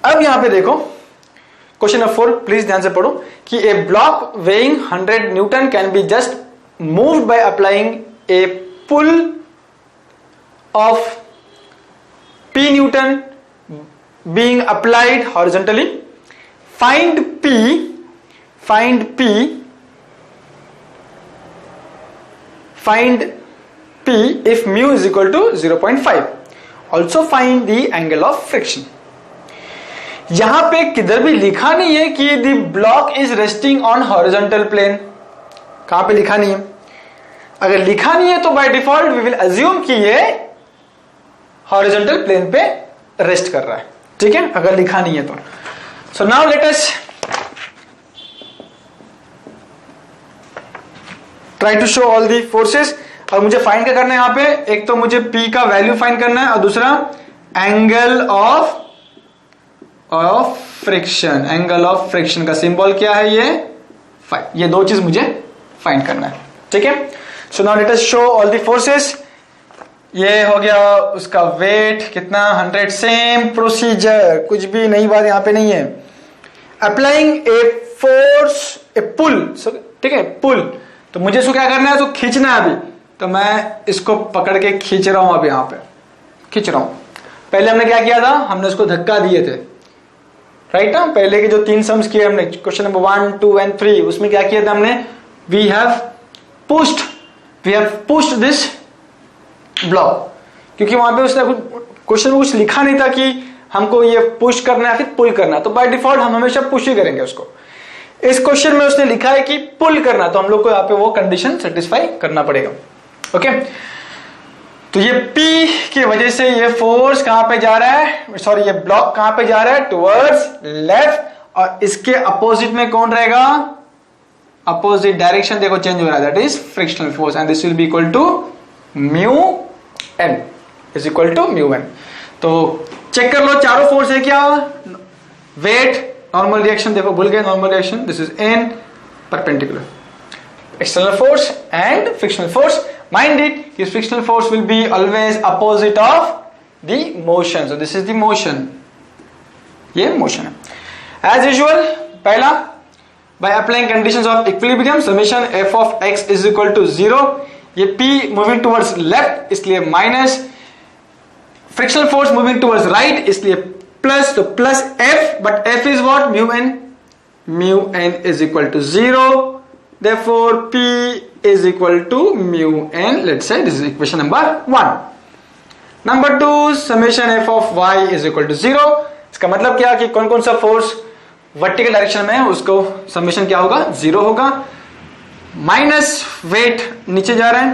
अब यहां पे देखो क्वेश्चन नंबर 4, प्लीज ध्यान से पढ़ो कि a block weighing 100 Newton can be just moved by applying a pull of P Newton being applied horizontally. Find P if mu is equal to 0.5. Also find the angle of friction. यहां पे किधर भी लिखा नहीं है कि the block is resting on horizontal plane। कहां पे लिखा नहीं है? अगर लिखा नहीं है तो by default we will assume कि ये हॉरिजॉन्टल प्लेन पे रेस्ट कर रहा है, ठीक है, अगर लिखा नहीं है तो। So now let us try to show all the forces. और मुझे फाइंड क्या करना है यहां पे? एक तो मुझे P का वैल्यू फाइंड करना है और दूसरा angle of friction. Angle of friction का सिंबल क्या है? ये फाइ। ये दो चीज मुझे फाइंड करना है, ठीक है। सो now let us show all the forces. ये हो गया उसका वेट कितना? 100। सेम प्रोसीजर, कुछ भी नई बात यहां पे नहीं है। अप्लाइंग ए फोर्स, ए पुल, ठीक है, पुल। तो मुझे इसको क्या करना है? तो खींचना है अभी। तो मैं इसको पकड़ के खींच रहा हूं, अभी यहां पे खींच रहा हूं। पहले हमने क्या किया था? हमने उसको धक्का दिए थे, राइट ना? पहले के जो 3 सम्स किए हमने, क्वेश्चन नंबर 1, 2 एंड 3, उसमें क्या किया था हमने? We have pushed this block, क्योंकि वहां पे उसने क्वेश्चन में कुछ लिखा नहीं था कि हमको ये पुश करना है फिर पुल करना। तो बाय डिफॉल्ट हम हमेशा पुश ही करेंगे उसको। इस क्वेश्चन में उसने लिखा है कि पुल करना, तो हम लोग को यहाँ पे वो कंडीशन सेटिस्फाई करना पड़ेगा, ओके। तो ये P की वजह से ये फोर्स कहां पे जा रहा है? सॉरी, ये ब्लॉक कहां पे जा रहा है? Towards left. और इसके अपोजिट में कौन रहेगा? अपोजिट डायरेक्शन देखो चेंज हो रहा है, that is frictional force, and this will be equal to mu n is equal to mu n। तो चेक कर लो चारों फोर्स है क्या? वेट, नॉर्मल रिएक्शन, देखो भूल गए normal reaction, this is n, perpendicular, external force and frictional force. Mind it, this frictional force will be always opposite of the motion. So this is the motion. ये motion है। As usual, पहला, by applying conditions of equilibrium, summation f of x is equal to 0. ये P moving towards left, इसलिए minus, frictional force moving towards right, इसलिए plus, तो plus f, but f is what? Mu n. Mu n is equal to 0. Therefore, P is equal to mu n. Let's say this is equation number 1. Number 2, summation f of y is equal to 0. इसका मतलब क्या कि कौन कौन सा force vertical direction में है उसको समेशन क्या होगा? 0 होगा। माइनस वेट नीचे जा रहा है,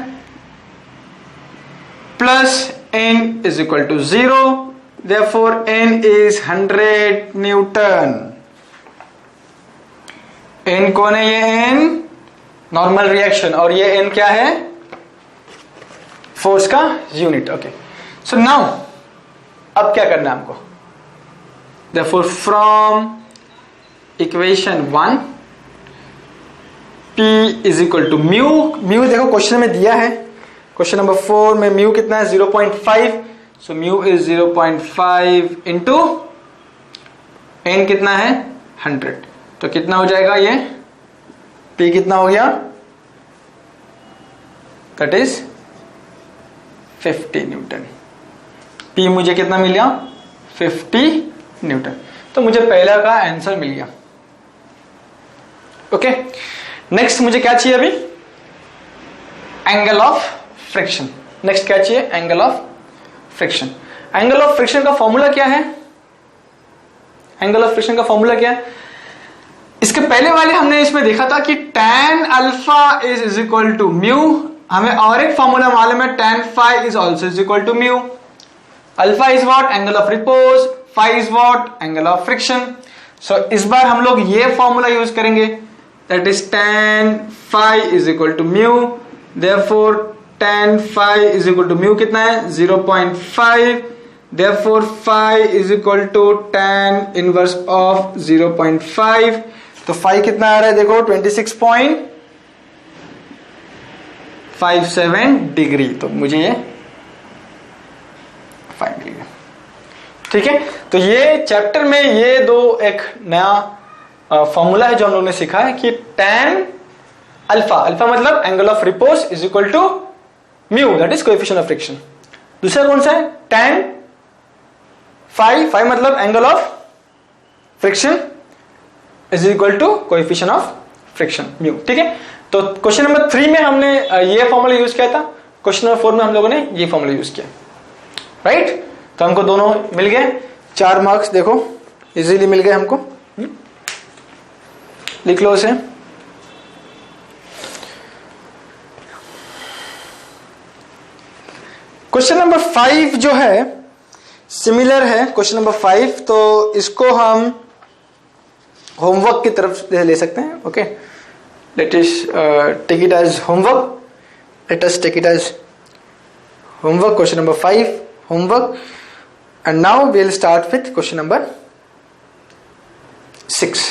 plus n is equal to 0. Therefore, n is 100 Newton. n कौन है? ये n नॉर्मल रिएक्शन, और ये n क्या है? फोर्स का यूनिट, ओके। सो नाउ अब क्या करना है हमको, therefore from equation 1 P is equal to mu, mu देखो क्वेश्चन में दिया है, क्वेश्चन नंबर 4 में म्यू कितना है 0.5, so mu is 0.5 into N कितना है 100, तो कितना हो जाएगा ये P कितना हो गया, दैट इज 50 न्यूटन। P मुझे कितना मिल गया 50 न्यूटन, तो मुझे पहला का आंसर मिल गया। ओके, नेक्स्ट मुझे क्या चाहिए अभी, एंगल ऑफ फ्रिक्शन। नेक्स्ट क्या चाहिए, angle of friction. Angle of friction का फॉर्मूला क्या है, एंगल ऑफ फ्रिक्शन का फॉर्मूला क्या है, इसके पहले वाले हमने इसमें देखा था कि tan alpha is equal to mu, हमें और एक फॉर्मूला मालूम है tan phi is also is equal to mu. Alpha is what, angle of repose, phi is what, angle of friction. So इस बार हम लोग ये फॉर्मूला यूज करेंगे, that is tan phi is equal to mu, therefore tan phi is equal to mu कितना है 0.5, therefore phi is equal to tan inverse of 0.5, तो phi कितना आ रहा है देखो 26.57 डिग्री, तो मुझे ये 5 डिग्री। ठीक है, तो ये चैप्टर में ये दो एक नया फॉर्मूला है जो हम लोगों ने सीखा है कि tan अल्फा, अल्फा मतलब angle of repose is equal to mu, that is coefficient of friction. दूसरा कौन सा है tan फाई, फाई मतलब angle of friction is equal to coefficient of friction mu. ठीक है, तो क्वेश्चन नंबर 3 में हमने ये फॉर्मूला यूज किया था, क्वेश्चन नंबर 4 में हम लोगों ने ये फॉर्मूला यूज किया, राइट। तो हमको दोनों मिल गए, 4 मार्क्स देखो इजीली मिल गए हमको। लिख लो इसे। क्वेश्चन नंबर 5 जो है सिमिलर है क्वेश्चन नंबर 5, तो इसको हम होमवर्क की तरफ ले सकते हैं। Okay, let us take it as homework, let us take it as homework, question number 5 homework. And now we'll start with question number 6.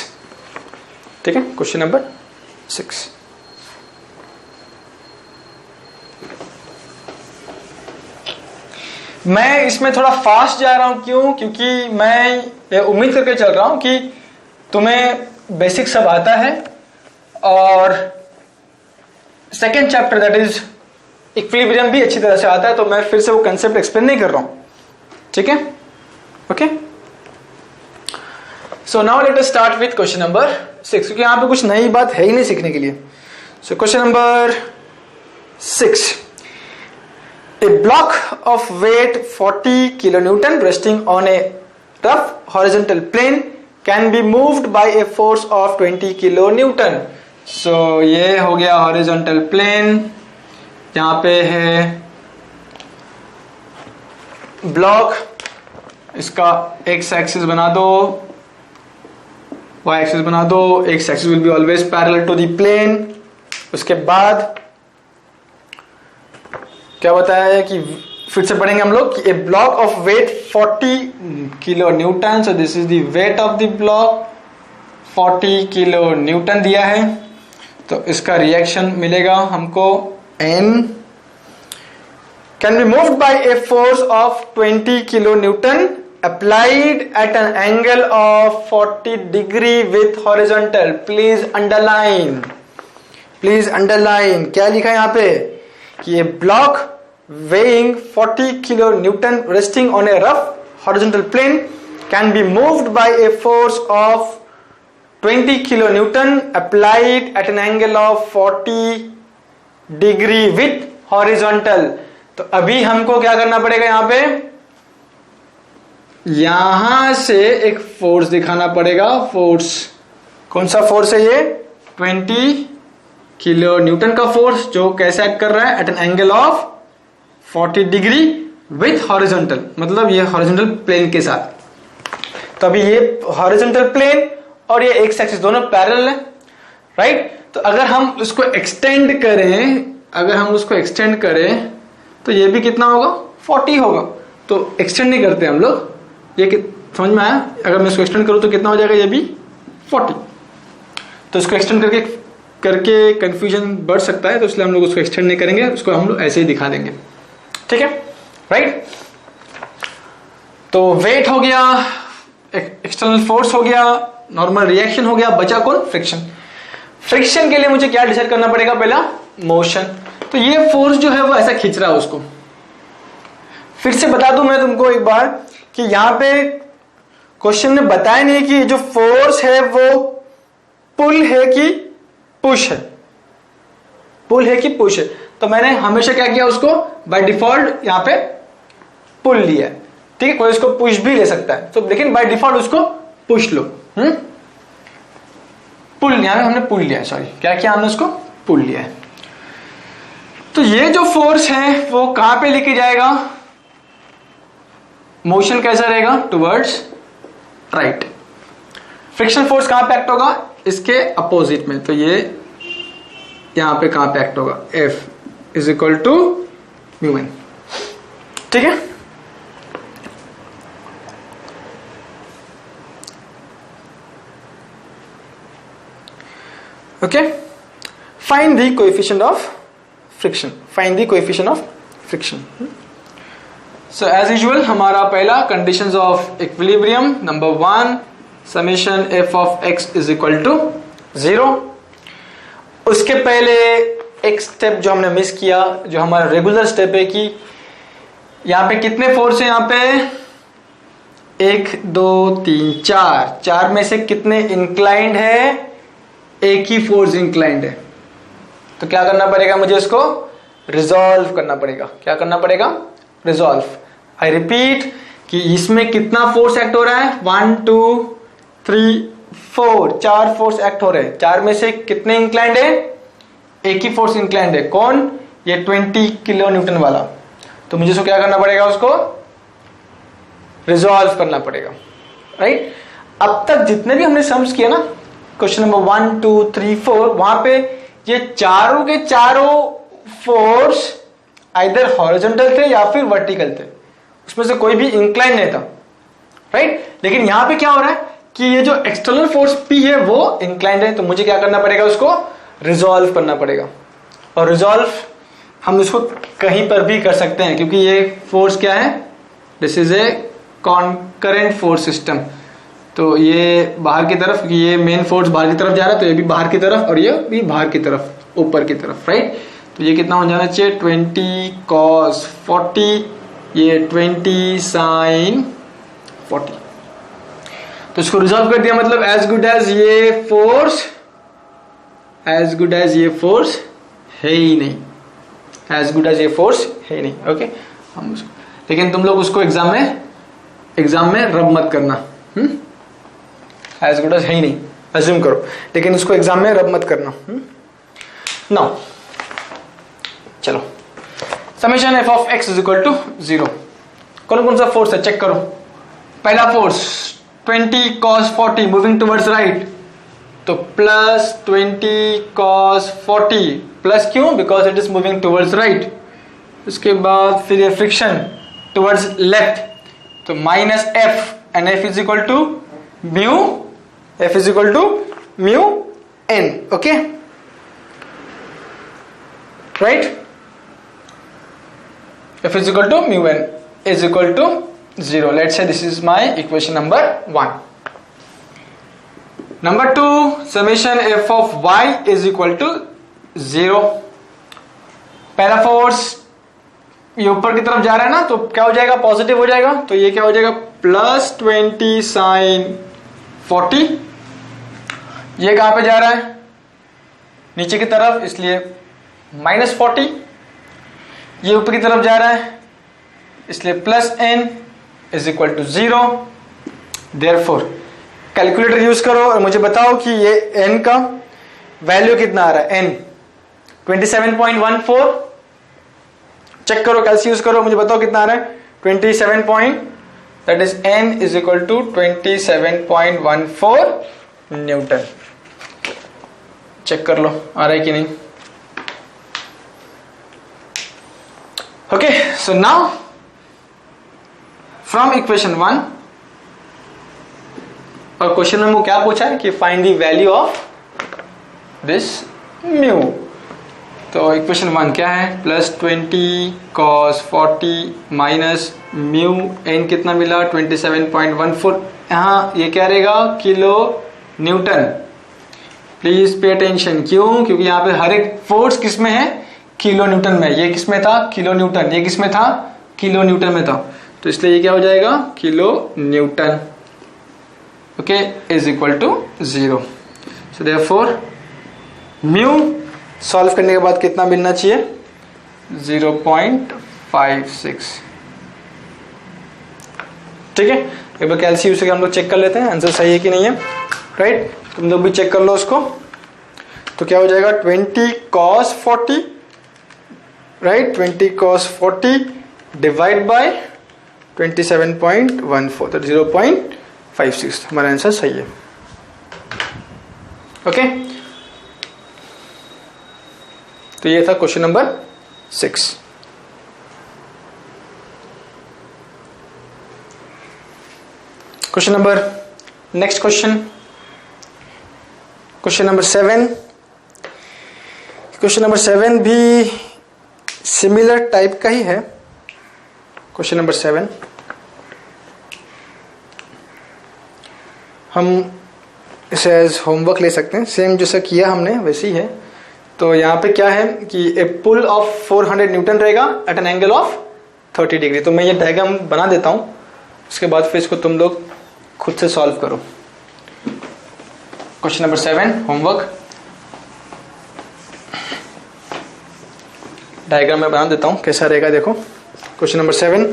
ठीक है, क्वेश्चन नंबर 6। मैं इसमें थोड़ा फास्ट जा रहा हूं, क्यों, क्योंकि मैं ये उम्मीद करके चल रहा हूं कि तुम्हें बेसिक सब आता है और second chapter that is equilibrium भी अच्छी तरह से आता है, तो मैं फिर से वो कंसेप्ट एक्सप्लेन नहीं कर रहा हूं। ठीक है, okay. So now let us start with question number 6, क्योंकि यहां पे कुछ नई बात है ही नहीं सीखने के लिए। So question number 6, a block of weight 40 kilonewton resting on a rough horizontal plane can be moved by a force of 20 kilonewton। सो ये हो गया हॉरिजॉन्टल प्लेन, यहां पे है ब्लॉक, इसका एक्स एक्सिस बना दो, वाई एक्सिस बना दो, X axis will be always parallel to the plane. उसके बाद क्या बताया है कि फिर से पढ़ेंगे हम लोग कि a block of weight 40 kilonewton, so this is the weight of the block, 40 kilonewton दिया है, तो इसका रिएक्शन मिलेगा हमको N can be moved by a force of 20 kilonewton applied at an angle of 40 degree with horizontal। please underline क्या लिखा है यहाँ पे कि a block weighing 40 kilonewton resting on a rough horizontal plane can be moved by a force of 20 kilonewton applied at an angle of 40 degree with horizontal। तो अभी हमको क्या करना पड़ेगा, यहां पे यहां से एक फोर्स दिखाना पड़ेगा। फोर्स कौन सा फोर्स है ये, 20 kilonewton का फोर्स, जो कैसे एक्ट कर रहा है, at an angle of 40 degree with horizontal, मतलब ये हॉरिजॉन्टल प्लेन के साथ। तो अभी ये हॉरिजॉन्टल प्लेन और ये एक्स एक्सिस दोनों पैरेलल है, राइट। तो अगर हम उसको एक्सटेंड करें तो ये भी कितना होगा 40 होगा। तो एक्सटेंड नहीं करते हम लोग, ये समझ में आया? अगर मैं इसको एक्सटेंड करूँ तो कितना हो जाएगा, ये भी 40। तो इसको एक्सटेंड करके कंफ्यूजन बढ़ सकता है, तो इसलिए हम लोग उसको एक्सटेंड नहीं करेंगे, उसको हम लोग ऐसे ही दिखा देंगे, ठीक है, राइट। तो वेट हो गया, एक्सटर्नल फोर्स हो गया, नॉर्मल रिएक्शन हो गया, बचा कौन? फ्रिक्शन। फ्रिक्शन के लिए मुझे क्या डिसाइड करना पड़ेगा? पहला मोशन। तो ये फोर्स जो है वो ऐसा खींच रहा है उसको। फिर से बता दूं मैं तुमको एक बार कि यहां पे क्वेश्चन ने बताया नहीं कि जो फोर्स है वो पुल है कि पुश है, पुल है कि पुश है। तो मैंने हमेशा क्या किया, उसको बाय डिफॉल्ट यहां पे पुल लिया है, ठीक है। कोई उसको पुश भी ले सकता है, तो लेकिन बाय डिफॉल्ट उसको पुश लो। पुल, यहां पे हमने पुल लिया है, सॉरी क्या किया हमने, उसको पुल लिया है। तो ये जो फोर्स है वो कहां पे लेके जाएगा? मोशन कैसा रहेगा? Towards right. फ्रिक्शन फोर्स कहां पे एक्ट होगा? इसके अपोजिट में। तो ये यहां पे कहां पे एक्ट होगा? F is equal to mu N, ठीक है। Okay, find the coefficient of friction, find the coefficient of friction. So as usual हमारा पहला conditions of equilibrium, number 1 summation f of x is equal to 0। उसके पहले एक step जो हमने miss किया, जो हमारा रेगुलर स्टेप है कि यहां पे कितने फोर्स है? यहां पे 1 2 3 4, 4 में से कितने इंक्लाइंड है? एक ही फोर्स इंक्लाइंड है। तो क्या करना पड़ेगा मुझे? इसको रिजॉल्व करना पड़ेगा। क्या करना पड़ेगा? रिजॉल्व। आई रिपीट कि इसमें कितना फोर्स एक्ट हो रहा है? 1 2 3 4, 4 फोर्स एक्ट हो रहे हैं। 4 में से कितने इंक्लाइंड है? एक ही फोर्स इंक्लाइंड है। कौन? ये 20 किलो न्यूटन वाला। तो मुझे इसको क्या करना पड़ेगा? उसको रिजॉल्व करना पड़ेगा, राइट। अब तक जितने भी हमने सम्स किया ना, क्वेश्चन नंबर 1 2 3 4, वहां पे ये चारों के चारों फोर्स आइदर हॉरिजॉन्टल थे या फिर वर्टिकल थे, उसमें से कोई भी इंक्लाइन नहीं था, राइट। लेकिन यहां पे क्या हो रहा है कि ये जो एक्सटर्नल फोर्स P है वो इंक्लाइंड है। तो मुझे क्या करना पड़ेगा? उसको रिजॉल्व करना पड़ेगा। और रिजॉल्व हम इसको कहीं पर भी कर सकते हैं, क्योंकि ये फोर्स क्या है? This is a concurrent force system. तो ये बाहर की तरफ, ये मेन फोर्स बाहर की तरफ जा रहा है, तो ये भी बाहर की तरफ और ये भी बाहर की तरफ, ऊपर की तरफ, राइट। तो ये कितना हो जाना चाहिए? 20 cos 40, ये 20 sin 40। तो इसको रिजॉल्व कर दिया, मतलब एज गुड एज ये फोर्स, एज गुड एज ये फोर्स है ही नहीं, एज गुड एज ये फोर्स है ही नहीं। ओके, हम उसको, लेकिन तुम लोग उसको एग्जाम में रब मत करना। एज गुड एज है ही नहीं अज्यूम करो, लेकिन उसको एग्जाम में रब मत करना। नाउ चलो, summation f of x is equal to 0। कौन कौन सा फोर्स है चेक करो। पहला force 20 cos 40 moving towards right, तो प्लस 20 cos 40, प्लस क्यों? Because it is moving towards right. उसके बाद फिर ये फ्रिक्शन टुवर्ड्स लेफ्ट, तो minus f, and f is equal to mu, f is equal to mu n। Okay, right. f is equal to mu n is equal to 0. Let's say this is my equation number 1. Number 2, summation f of y is equal to 0. पहला force ये ऊपर की तरफ जा रहा है ना, तो क्या हो जाएगा? पॉजिटिव हो जाएगा। तो ये क्या हो जाएगा? Plus 20 sin 40। ये कहां पे जा रहा है? नीचे की तरफ, इसलिए माइनस 40। ये ऊपर की तरफ जा रहा है, इसलिए plus n is equal to 0। Therefore calculator use करो और मुझे बताओ कि ये n का वैल्यू कितना आ रहा है। n 27.14, चेक करो, कैलसी यूज करो, मुझे बताओ कितना आ रहा है। 27 point, that is n is equal to 27.14 newton. Check कर लो आ रहा है कि नहीं। Okay, so now from equation 1, और क्वेश्चन में वो क्या पूछा है कि find the value of this mu. तो इक्वेशन 1 क्या है, plus 20 cos 40 minus mu N कितना मिला 27.14। यहाँ ये क्या रहेगा, kilo newton. Please pay attention, क्यों, क्योंकि यहाँ पे हर एक फोर्स किस में है, किलो न्यूटन में। ये किस में था, किलो न्यूटन, ये किस में था, किलो न्यूटन में था, तो इसलिए ये क्या हो जाएगा, kilo newton. Okay, is equal to 0। So therefore mu solve करने के बाद कितना मिलना चाहिए, 0.56। ठीक है, एक बार कैलसी से हम लोग चेक कर लेते हैं आंसर सही है कि नहीं है। राइट, तुम लोग भी चेक कर लो उसको। तो क्या हो जाएगा, 20 cos 40, right, 20 cos 40 divide by 27.14, तो 0.56 हमारा आंसर सही है। ओके, तो ये था question number 6। Question number, next question, question number 7। Question number 7 भी सिमिलर टाइप का ही है। क्वेश्चन नंबर 7 हम इसे एज होमवर्क ले सकते हैं, सेम जैसा किया हमने वैसे ही है। तो यहाँ पे क्या है कि ए पुल ऑफ 400 न्यूटन रहेगा at an angle of 30 degree. तो मैं ये डायग्राम बना देता हूँ, उसके बाद फिर इसको तुम लोग खुद से सॉल्व करो। क्वेश्चन नंबर 7 होमवर्क, डायग्राम में बना देता हूँ कैसा रहेगा, देखो। क्वेश्चन नंबर 7,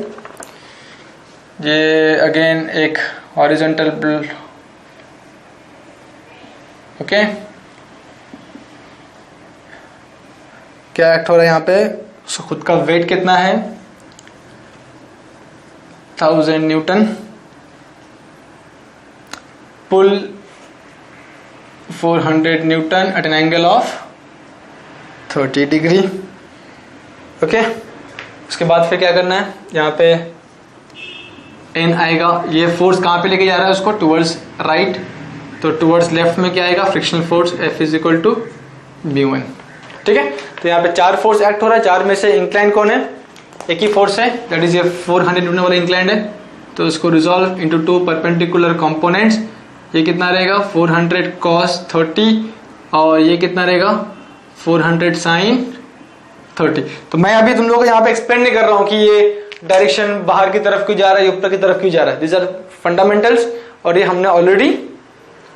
ये अगेन एक हॉरिजॉन्टल ओके, क्या एक्ट हो रहा है यहाँ पे, सो खुद का वेट कितना है, 1000 newton, pull 400 newton at an angle of 30 degree. Okay, उसके बाद फिर क्या करना है, यहाँ पे एन आएगा, ये फोर्स कहाँ पे लेके जा रहा है उसको, टुवर्ड्स राइट, तो टुवर्ड्स लेफ्ट में क्या आएगा, frictional force F is equal to μ1। ठीक है, तो यहाँ पे 4 फोर्स एक्ट हो रहा है, 4 में से इंक्लाइन कौन है, एक ही फोर्स है, दैट इज ये 400 न्यूटन वाला इंक्लाइंड है। तो इसको रिजॉल्व इनटू 2 परपेंडिकुलर कंपोनेंट्स, ये कितना रहेगा 400 cos 30 और ये कितना रहेगा 400 sin 30। तो मैं अभी तुम लोगों को यहाँ पे एक्सप्लेन नहीं कर रहा हूँ कि ये डायरेक्शन बाहर की तरफ क्यों जा रहा है, ऊपर की तरफ क्यों जा रहा है, दिस आर फंडामेंटल्स, और ये हमने ऑलरेडी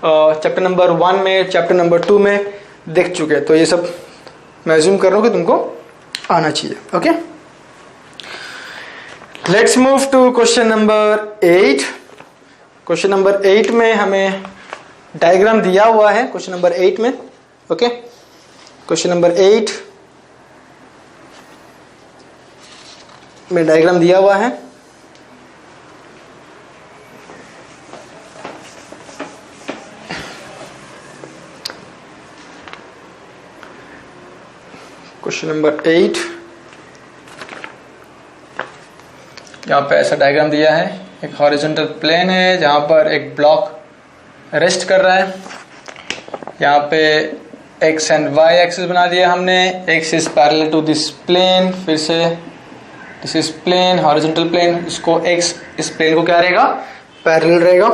चैप्टर नंबर 1 में, चैप्टर नंबर 2 में देख चुके हैं। तो ये सब मैं अज्यूम कर रहा हूँ कि तुमको आना चाहिए। Okay, let's move to question number 8। Question number 8 में हमें डायग्राम दिया हुआ है, क्वेश्चन नंबर 8 में। ओके, क्वेश्चन नंबर 8 में डायग्राम दिया हुआ है। क्वेश्चन नंबर 8, यहाँ पे ऐसा डायग्राम दिया है, एक हॉरिजॉन्टल प्लेन है जहाँ पर एक ब्लॉक रेस्ट कर रहा है। यहाँ पे x एंड y एक्सिस बना दिया हमने, x is parallel to this plane, फिर से this is plane, horizontal plane, इसको x इस प्लेन को क्या रहेगा, पैरेलल रहेगा।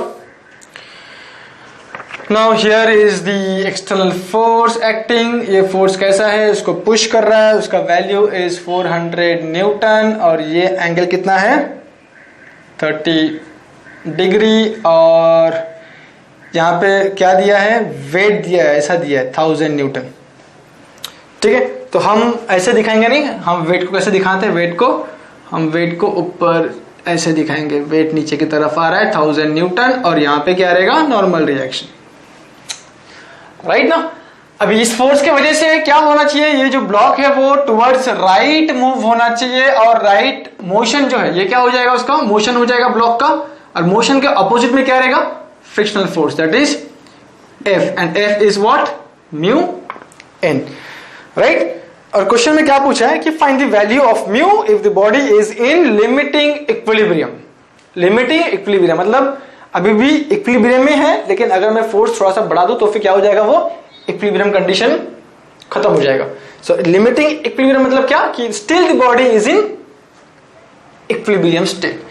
Now here is the external force acting, ये फोर्स कैसा है, इसको पुश कर रहा है, उसका वैल्यू इज 400 न्यूटन और ये एंगल कितना है 30 डिग्री, और यहाँ पे क्या दिया है, वेट दिया है, ऐसा दिया है 1000 न्यूटन। ठीक है, तो हम ऐसे दिखाएंगे नहीं, हम वेट को कैसे दिखाते हैं, वेट को ऊपर ऐसे दिखाएंगे, वेट नीचे की तरफ आ रहा है 1000 न्यूटन, और यहाँ पे क्या रहेगा, नॉर्मल रिएक्शन, राइट ना। अभी इस फोर्स की वजह से क्या होना चाहिए, ये जो ब्लॉक है वो टुवर्ड्स राइट मूव होना चाहिए, और राइट मोशन जो है ये क्या हो जाएगा, उसका मोशन हो जाएगा ब्लॉक का, और मोशन के अपोजिट में क्या रहेगा, frictional force, that is F, and F is what, mu n, right. और क्वेश्चन में क्या पूछा है कि find the value of mu if the body is in limiting equilibrium. Limiting equilibrium मतलब अभी भी इक्विलिब्रियम में है, लेकिन अगर मैं फोर्स थोड़ा सा बढ़ा दूं तो फिर क्या हो जाएगा, वो इक्विलिब्रियम कंडीशन खत्म हो जाएगा। सो लिमिटिंग इक्विलिब्रियम मतलब क्या कि still the body is in equilibrium state.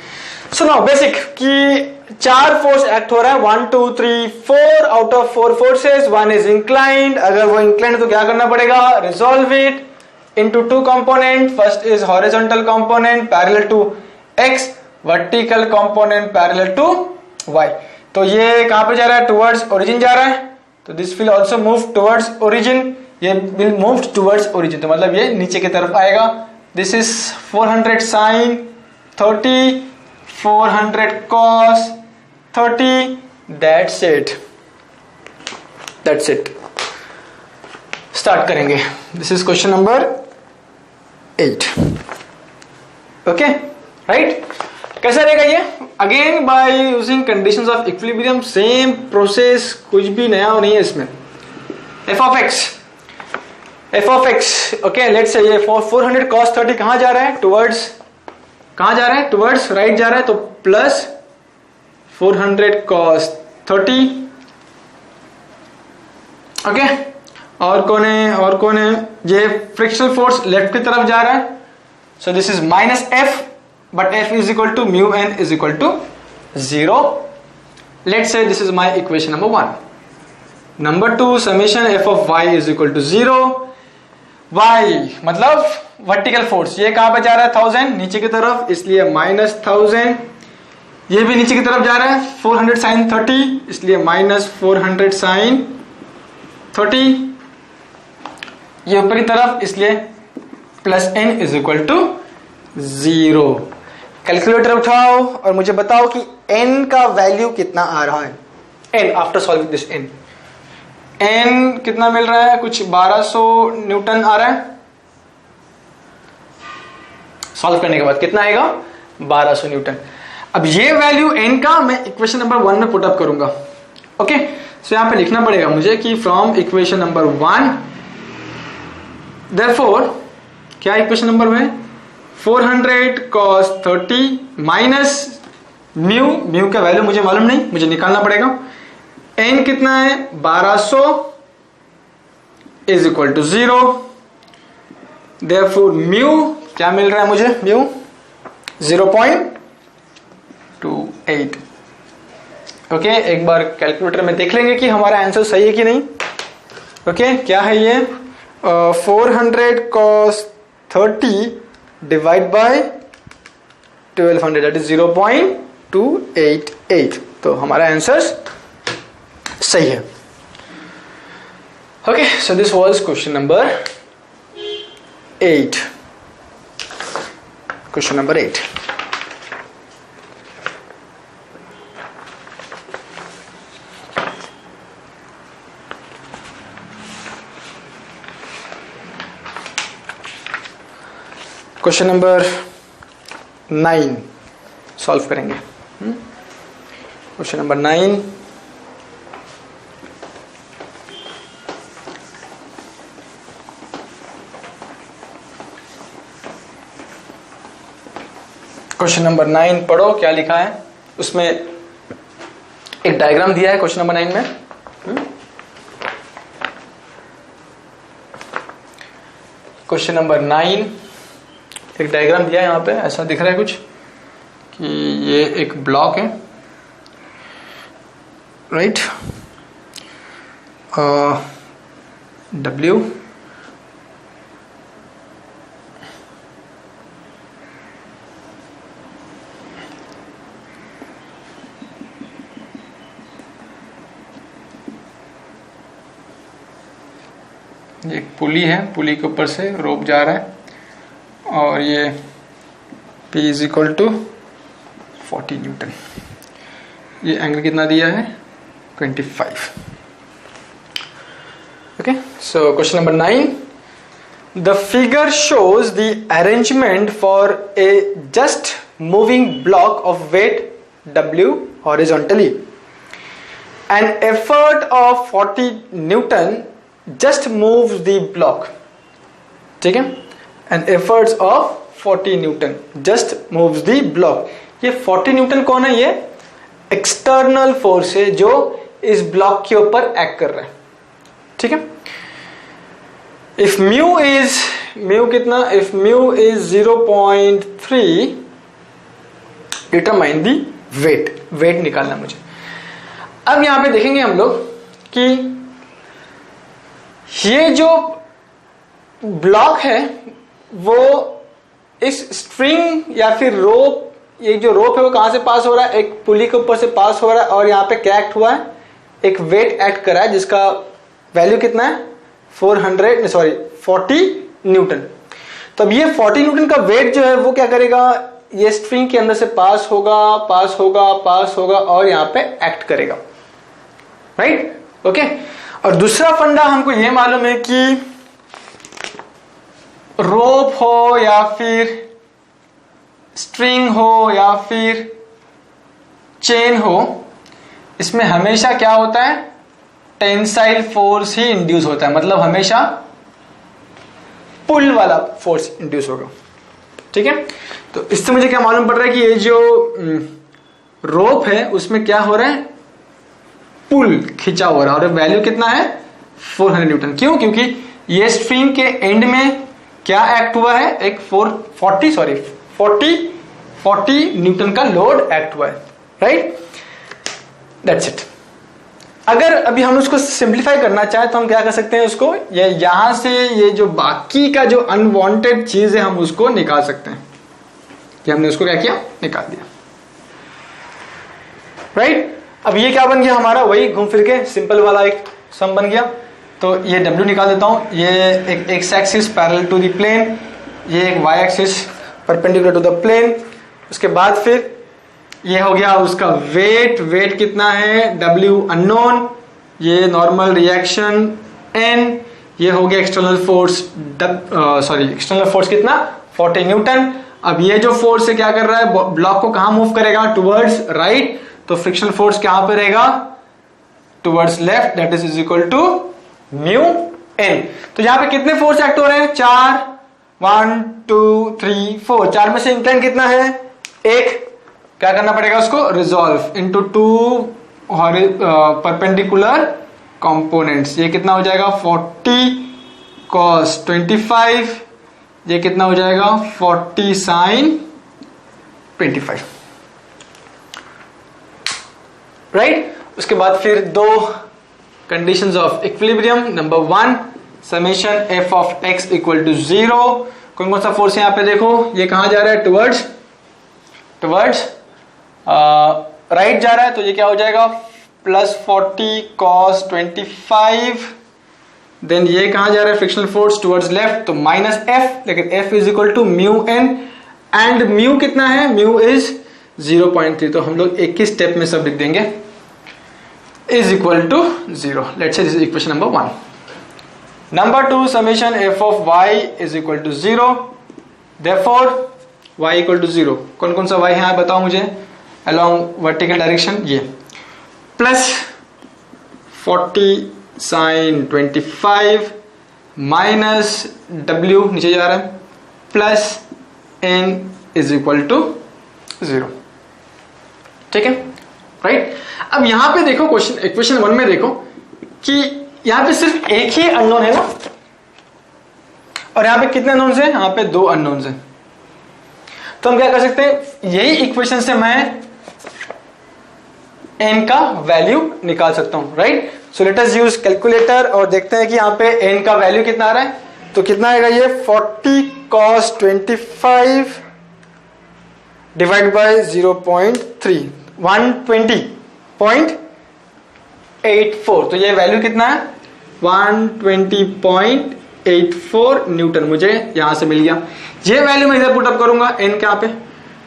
So now basic कि 4 फोर्स एक्ट हो रहा है, 1 2 3 4 out of 4 forces 1 is inclined. अगर वो इंक्लाइंड तो क्या करना पड़ेगा, resolve it into 2 component. First is horizontal component parallel to x, vertical component parallel to y. तो ये कहां पे जा रहा है, towards origin जा रहा है, तो this will also move towards origin, ये will move towards origin, तो मतलब ये नीचे की तरफ आएगा। This is 400 sin 30, 400 cos 30, that's it, that's it। Start करेंगे। This is question number 8। Okay right, कैसा रहेगा ये, again by using conditions of equilibrium, same process, कुछ भी नया नहीं है इसमें। F of X okay, let's say ये 400 cos 30 कहां जा रहा है, टुवर्ड्स, कहां जा रहा है, टुवर्ड्स राइट जा रहा है, तो प्लस 400 cos 30। ओके और कौन है, ये फ्रिक्शनल फोर्स लेफ्ट की तरफ जा रहा है, so this is minus f, but f is equal to mu n is equal to 0। Let's say this is my equation number 1। Number 2, summation F of Y is equal to 0। Y मतलब vertical force, ये कहां पे जा रहा है, 1000 नीचे की तरफ, इसलिए माइनस 1000। ये भी नीचे की तरफ जा रहा है, 400 साइन 30, इसलिए माइनस 400 साइन 30। ये ऊपर की तरफ, इसलिए plus n is equal to 0। Calculator उठाओ और मुझे बताओ कि n का वैल्यू कितना आ रहा है, n after solving this n कितना मिल रहा है, कुछ 1200 न्यूटन आ रहा है। सॉल्व करने के बाद कितना आएगा, 1200 न्यूटन। अब ये वैल्यू n का मैं इक्वेशन नंबर 1 में पुट अप करूंगा। ओके सो यहां पे लिखना पड़ेगा मुझे कि फ्रॉम इक्वेशन नंबर 1, therefore क्या इक्वेशन नंबर में 400 cos 30 माइनस म्यू का वैल्यू मुझे मालूम नहीं, मुझे निकालना पड़ेगा। n कितना है, 1200 is equal to 0। therefore mu क्या मिल रहा है मुझे, म्यू 0.28। ओके एक बार कैलकुलेटर में देख लेंगे कि हमारा आंसर सही है कि नहीं। ओके क्या है ये, 400 cos 30 divide bye 1200 that is 0.288। तो हमारा आंसर सही है। Okay so this was question number 8। Question number 8। Question number 9 solve करेंगे। क्वेश्चन नंबर 9, क्वेश्चन नंबर 9 पढ़ो क्या लिखा है, उसमें एक डायग्राम दिया है क्वेश्चन नंबर 9 में। क्वेश्चन नंबर 9 एक डायग्राम दिया है, यहाँ पे ऐसा दिख रहा है कुछ कि ये एक ब्लॉक है, राइट, W एक पुली है, पुली के ऊपर से रोप जा रहा है और ये P is equal to 40 newton. ये एंगल कितना दिया है, 25। Okay so question number 9, the figure shows the arrangement for a just moving block of weight W horizontally. An effort of 40 Newton just moves the block. ठीक है, an efforts of 40 Newton just moves the block. ये 40 Newton कौन है? ये external force है जो इस block के ऊपर एक्ट कर रहा है, ठीक है। इफ म्यू कितना? If mu is 0.3 determine the weight निकालना मुझे। अब यहां पे देखेंगे हम लोग कि ये जो ब्लॉक है वो इस स्ट्रिंग या फिर रोप, ये जो रोप है वो कहां से पास हो रहा है? एक पुली के ऊपर से पास हो रहा है, और यहां पे क्या एक्ट हुआ है? एक वेट एक्ट करा है जिसका वैल्यू कितना है? 40 न्यूटन। तो अब ये 40 न्यूटन का वेट जो है वो क्या करेगा? ये स्ट्रिंग के अंदर से पास होगा और यहां पे एक्ट करेगा, राइट? ओके। और दूसरा फंडा हमको ये मालूम है कि रोप हो या फिर स्ट्रिंग हो या फिर चेन हो, इसमें हमेशा क्या होता है? टेंसाइल फोर्स ही इंड्यूस होता है, मतलब हमेशा पुल वाला फोर्स इंड्यूस होगा, ठीक है। तो इससे मुझे क्या मालूम पड़ रहा है कि ये जो रोप है उसमें क्या हो रहा है? पुल खिंचा हो रहा है, और वैल्यू कितना है? 400 न्यूटन। क्यों? क्योंकि ये स्ट्रिंग के एंड में क्या एक्ट हुआ है? एक 40 न्यूटन का लोड एक्ट हुआ है, राइट? That's it. अगर अभी हम उसको सिंप्लीफाई करना चाहे तो हम क्या कर सकते हैं? उसको यहां से ये जो बाकी का जो अनवांटेड चीज है हम उसको निकाल सकते हैं, कि हमने उसको क्या किया? निकाल दिया, राइट? अब ये क्या बन गया हमारा? वही घूम फिर के सिंपल वाला एक सम बन गया। तो ये W निकाल देता हूं। ये एक x axis parallel to the plane, ये एक y axis perpendicular to the plane. उसके बाद फिर ये हो गया उसका वेट कितना है? W अननोन, ये नॉर्मल रिएक्शन N, ये हो गया एक्सटर्नल फोर्स एक्सटर्नल फोर्स कितना? 40 न्यूटन। अब ये जो फोर्स है क्या कर रहा है? ब्लॉक को कहां मूव करेगा? Towards right. तो फ्रिक्शन फोर्स कहां पे रहेगा? Towards left, that is equal to mu N. तो यहां पे कितने फोर्स एक्ट हो रहे हैं? 4, 1 2 3 4। 4 में से इंक्लाइन कितना है? 1। क्या करना पड़ेगा उसको? Resolve into 2 perpendicular components. ये कितना हो जाएगा? 40 cos 25। ये कितना हो जाएगा? 40 sin 25, राइट? उसके बाद फिर दो conditions of equilibrium. Number 1, summation f of x equal to 0। कौन कौन सा फोर्स है यहाँ पे? देखो ये कहां जा रहा है? टुवर्ड्स राइट जा रहा है, तो ये क्या हो जाएगा? Plus 40 cos 25। देन ये कहां जा रहा है? फ्रिक्शनल फोर्स टुवर्ड्स लेफ्ट, तो माइनस f, लेकिन f is equal to mu n, and mu कितना है? Mu is 0.3। तो हम लोग एक ही स्टेप में सब लिख देंगे, is equal to 0। Let's say this is equation number 1। Number 2, summation f of y is equal to 0। Therefore y equal to 0। कौन कौन सा y है बताओ मुझे? अलोंग वर्टिकल डायरेक्शन, ये प्लस 40 sin 25 माइनस w नीचे जा रहा है plus n is equal to 0, ठीक है, राइट? अब यहां पे देखो इक्वेशन 1 में देखो कि यहां पे सिर्फ एक ही अननोन है ना, और यहां पे कितने अननोन्स हैं? यहां पे 2 अननोन्स हैं। तो हम क्या कर सकते हैं? यही इक्वेशन से मैं n का वैल्यू निकाल सकता हूं, right? So let us use calculator और देखते हैं कि यहां पे n का वैल्यू कितना आ रहा है। तो कितना आएगा ये? 40 cos 25 डिवाइड बाय 0.3, 120.84। तो ये वैल्यू कितना है? 120.84 न्यूटन मुझे यहां से मिल गया। ये वैल्यू मैं इधर पुटअप करूंगा n के यहाँ पे,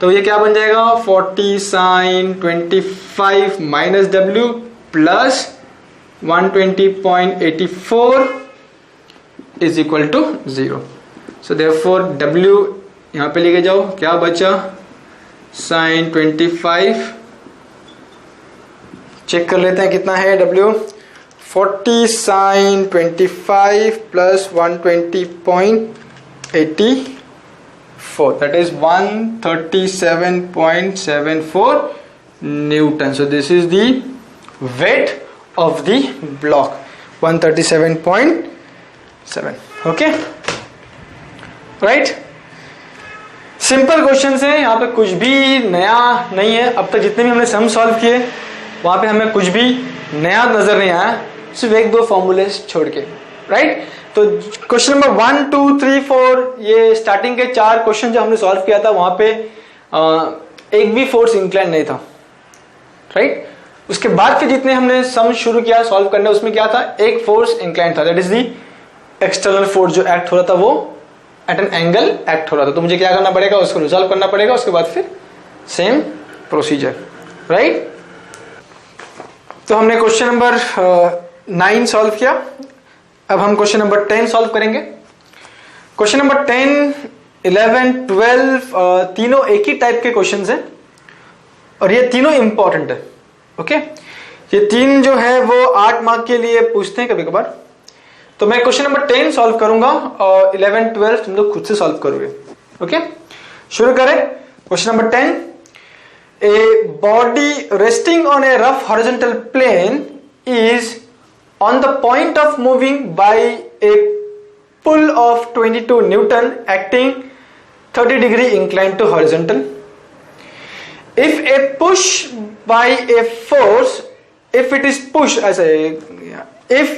तो ये क्या बन जाएगा? 40 sin 25 minus w plus 120.84 is equal to 0। So therefore w यहां पे लेके जाओ, क्या बचा? sin 25, चेक कर लेते हैं कितना है w। 40 sin 25 plus 120.84 4, that is 137.74 Newton. So this is the weight of the block, 137.7. Okay, right? Simple question है, यहाँ पे कुछ भी नया नहीं है. अब तक जितने भी हमने सम सॉल्व किए वहां पे हमें कुछ भी नया नजर नहीं आया, सिर्फ एक दो फॉर्मूले छोड़ के, राइट? तो क्वेश्चन नंबर 1, 2, 3, 4 ये स्टार्टिंग के 4 क्वेश्चन जो हमने सॉल्व किया था वहां पे एक भी फोर्स इंक्लाइन नहीं था, राइट? उसके बाद के जितने हमने सम शुरू किया सॉल्व करने, उसमें क्या था, एक फोर्स इंक्लाइन था, that is the external force जो एक्ट हो रहा था वो एट एन एंगल एक्ट हो रहा था. तो मुझे क्या करना पड़ेगा, उसको रिजॉल्व करना पड़ेगा, उसके बाद फिर सेम प्रोसीजर, राइट? तो हमने क्वेश्चन नंबर 9 सॉल्व किया. अब हम क्वेश्चन नंबर 10 सॉल्व करेंगे. क्वेश्चन नंबर 10, 11, 12 तीनों एक ही टाइप के क्वेश्चंस हैं और ये तीनों इंपॉर्टेंट है. ओके, ये तीन जो है वो 8 मार्क के लिए पूछते हैं कभी कभार. तो मैं क्वेश्चन नंबर 10 सॉल्व करूंगा और 11, 12 तुम लोग खुद से सॉल्व करोगे. ओके, शुरू करें. Question number 10, a body resting on a rough horizontal plane is on the point of moving by a pull of 22 Newton acting 30 degree inclined to horizontal. If a push by a force, if it is pushed as a, if